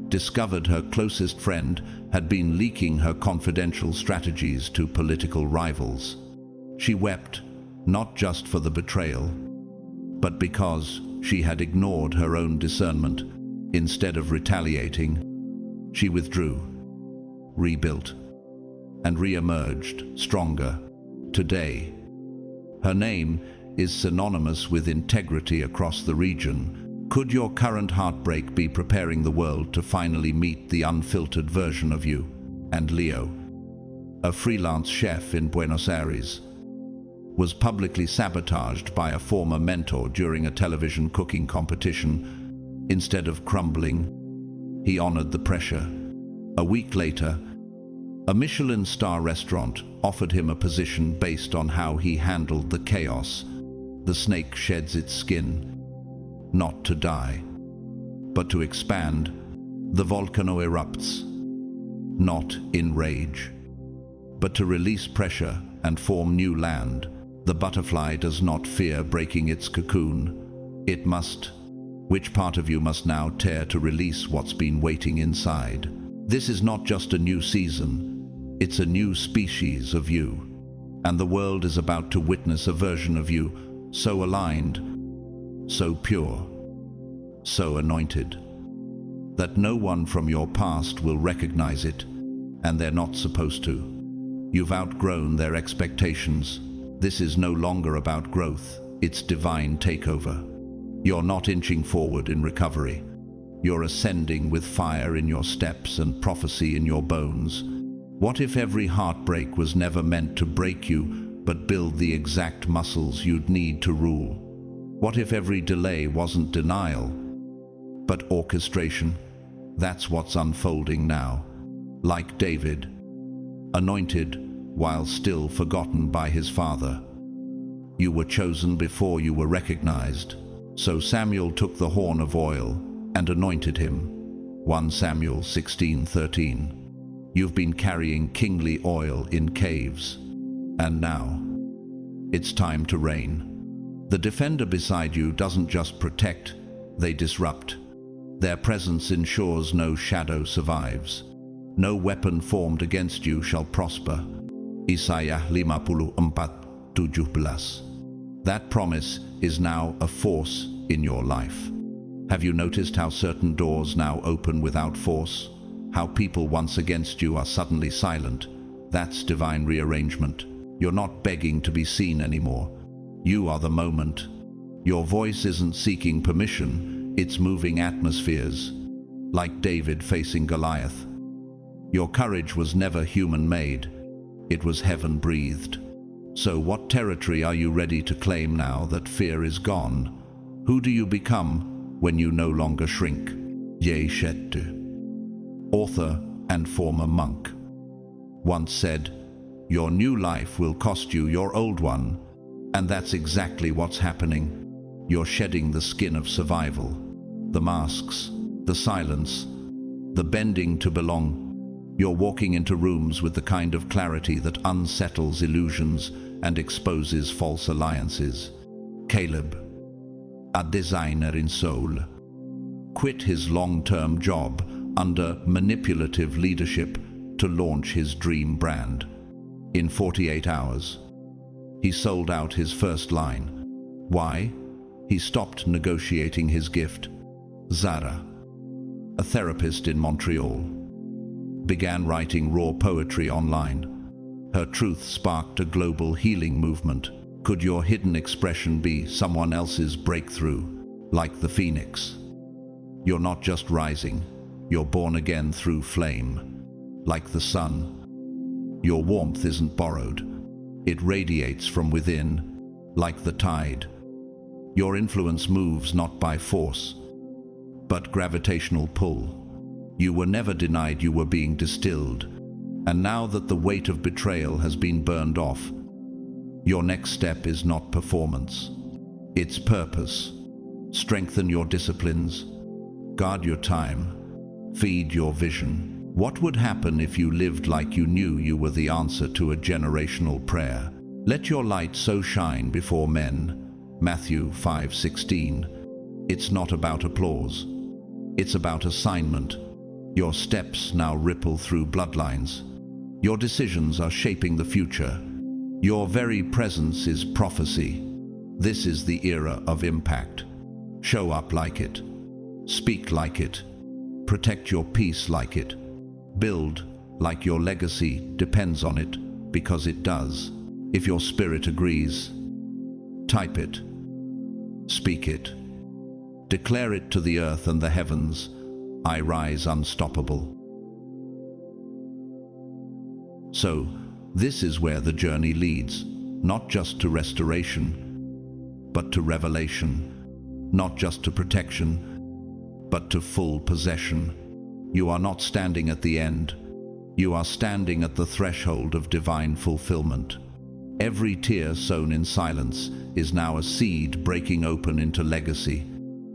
discovered her closest friend had been leaking her confidential strategies to political rivals. She wept, not just for the betrayal, but because she had ignored her own discernment. Instead of retaliating, she withdrew, rebuilt, and re-emerged stronger. Today, her name is synonymous with integrity across the region. Could your current heartbreak be preparing the world to finally meet the unfiltered version of you? And Leo, a freelance chef in Buenos Aires, was publicly sabotaged by a former mentor during a television cooking competition. Instead of crumbling, he honored the pressure. A week later, a Michelin star restaurant offered him a position based on how he handled the chaos. The snake sheds its skin, not to die, but to expand. The volcano erupts, not in rage, but to release pressure and form new land. The butterfly does not fear breaking its cocoon. It must. Which part of you must now tear to release what's been waiting inside? This is not just a new season, it's a new species of you. And the world is about to witness a version of you so aligned, so pure, so anointed, that no one from your past will recognize it, and they're not supposed to. You've outgrown their expectations. This is no longer about growth, it's divine takeover. You're not inching forward in recovery. You're ascending with fire in your steps and prophecy in your bones. What if every heartbreak was never meant to break you, but build the exact muscles you'd need to rule? What if every delay wasn't denial, but orchestration? That's what's unfolding now. Like David, anointed while still forgotten by his father. You were chosen before you were recognized. So Samuel took the horn of oil and anointed him. 1 Samuel 16:13. You've been carrying kingly oil in caves, and now it's time to reign. The defender beside you doesn't just protect, they disrupt. Their presence ensures no shadow survives. No weapon formed against you shall prosper. Isaiah 54:17. That promise is now a force in your life. Have you noticed how certain doors now open without force? How people once against you are suddenly silent? That's divine rearrangement. You're not begging to be seen anymore. You are the moment. Your voice isn't seeking permission, it's moving atmospheres. Like David facing Goliath. Your courage was never human-made. It was heaven-breathed. So what territory are you ready to claim now that fear is gone? Who do you become when you no longer shrink? Ye Shettu, author and former monk, once said, "Your new life will cost you your old one." And that's exactly what's happening. You're shedding the skin of survival, the masks, the silence, the bending to belong. You're walking into rooms with the kind of clarity that unsettles illusions and exposes false alliances. Caleb, a designer in Seoul, quit his long-term job under manipulative leadership to launch his dream brand. In 48 hours, he sold out his first line. Why? He stopped negotiating his gift. Zara, a therapist in Montreal, began writing raw poetry online. Her truth sparked a global healing movement. Could your hidden expression be someone else's breakthrough, like the phoenix? You're not just rising, you're born again through flame, like the sun. Your warmth isn't borrowed, it radiates from within, like the tide. Your influence moves not by force, but gravitational pull. You were never denied you were being distilled, and now that the weight of betrayal has been burned off, your next step is not performance, it's purpose. Strengthen your disciplines, guard your time, feed your vision. What would happen if you lived like you knew you were the answer to a generational prayer? Let your light so shine before men. Matthew 5:16. It's not about applause. It's about assignment. Your steps now ripple through bloodlines. Your decisions are shaping the future. Your very presence is prophecy. This is the era of impact. Show up like it. Speak like it. Protect your peace like it. Build like your legacy depends on it, because it does. If your spirit agrees, type it. Speak it. Declare it to the earth and the heavens. I rise unstoppable. So, this is where the journey leads, not just to restoration, but to revelation, not just to protection, but to full possession. You are not standing at the end. You are standing at the threshold of divine fulfillment. Every tear sown in silence is now a seed breaking open into legacy.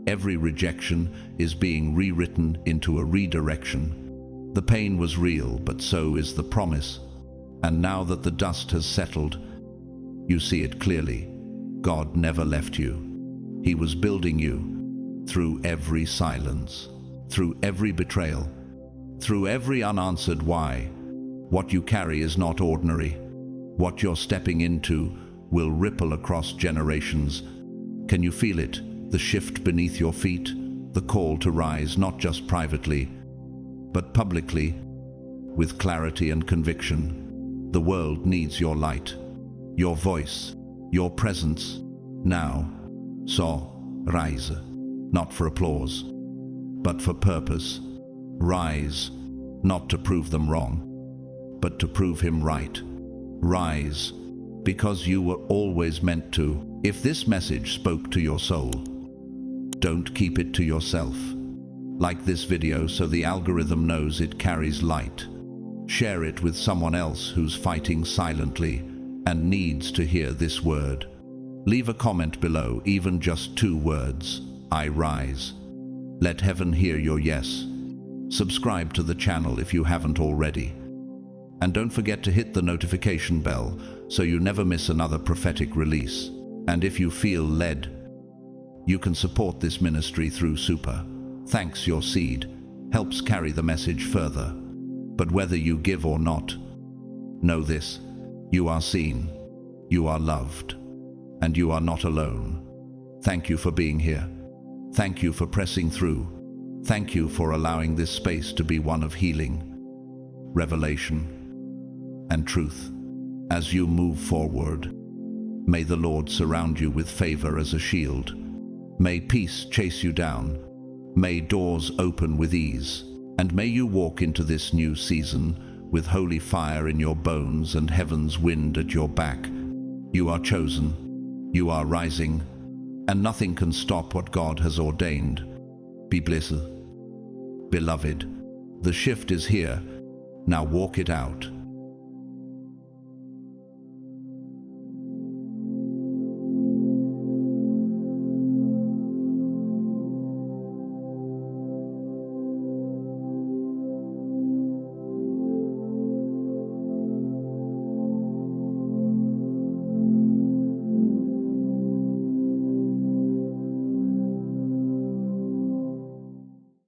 Every rejection is being rewritten into a redirection. The pain was real, but so is the promise. And now that the dust has settled, you see it clearly. God never left you. He was building you through every silence, through every betrayal, through every unanswered why. What you carry is not ordinary. What you're stepping into will ripple across generations. Can you feel it? The shift beneath your feet, the call to rise not just privately, but publicly, with clarity and conviction. The world needs your light, your voice, your presence, now. So, rise, not for applause, but for purpose. Rise, not to prove them wrong, but to prove him right. Rise, because you were always meant to. If this message spoke to your soul, don't keep it to yourself. Like this video so the algorithm knows it carries light. Share it with someone else who's fighting silently and needs to hear this word. Leave a comment below, even just 2 words. I rise. Let heaven hear your yes. Subscribe to the channel if you haven't already. And don't forget to hit the notification bell so you never miss another prophetic release. And if you feel led, you can support this ministry through Super Thanks. Your seed helps carry the message further. But whether you give or not, know this: you are seen, you are loved, and you are not alone. Thank you for being here. Thank you for pressing through. Thank you for allowing this space to be one of healing, revelation, and truth. As you move forward, may the Lord surround you with favor as a shield. May peace chase you down. May doors open with ease. And may you walk into this new season with holy fire in your bones and heaven's wind at your back. You are chosen. You are rising. And nothing can stop what God has ordained. Be blessed. Beloved, the shift is here. Now walk it out.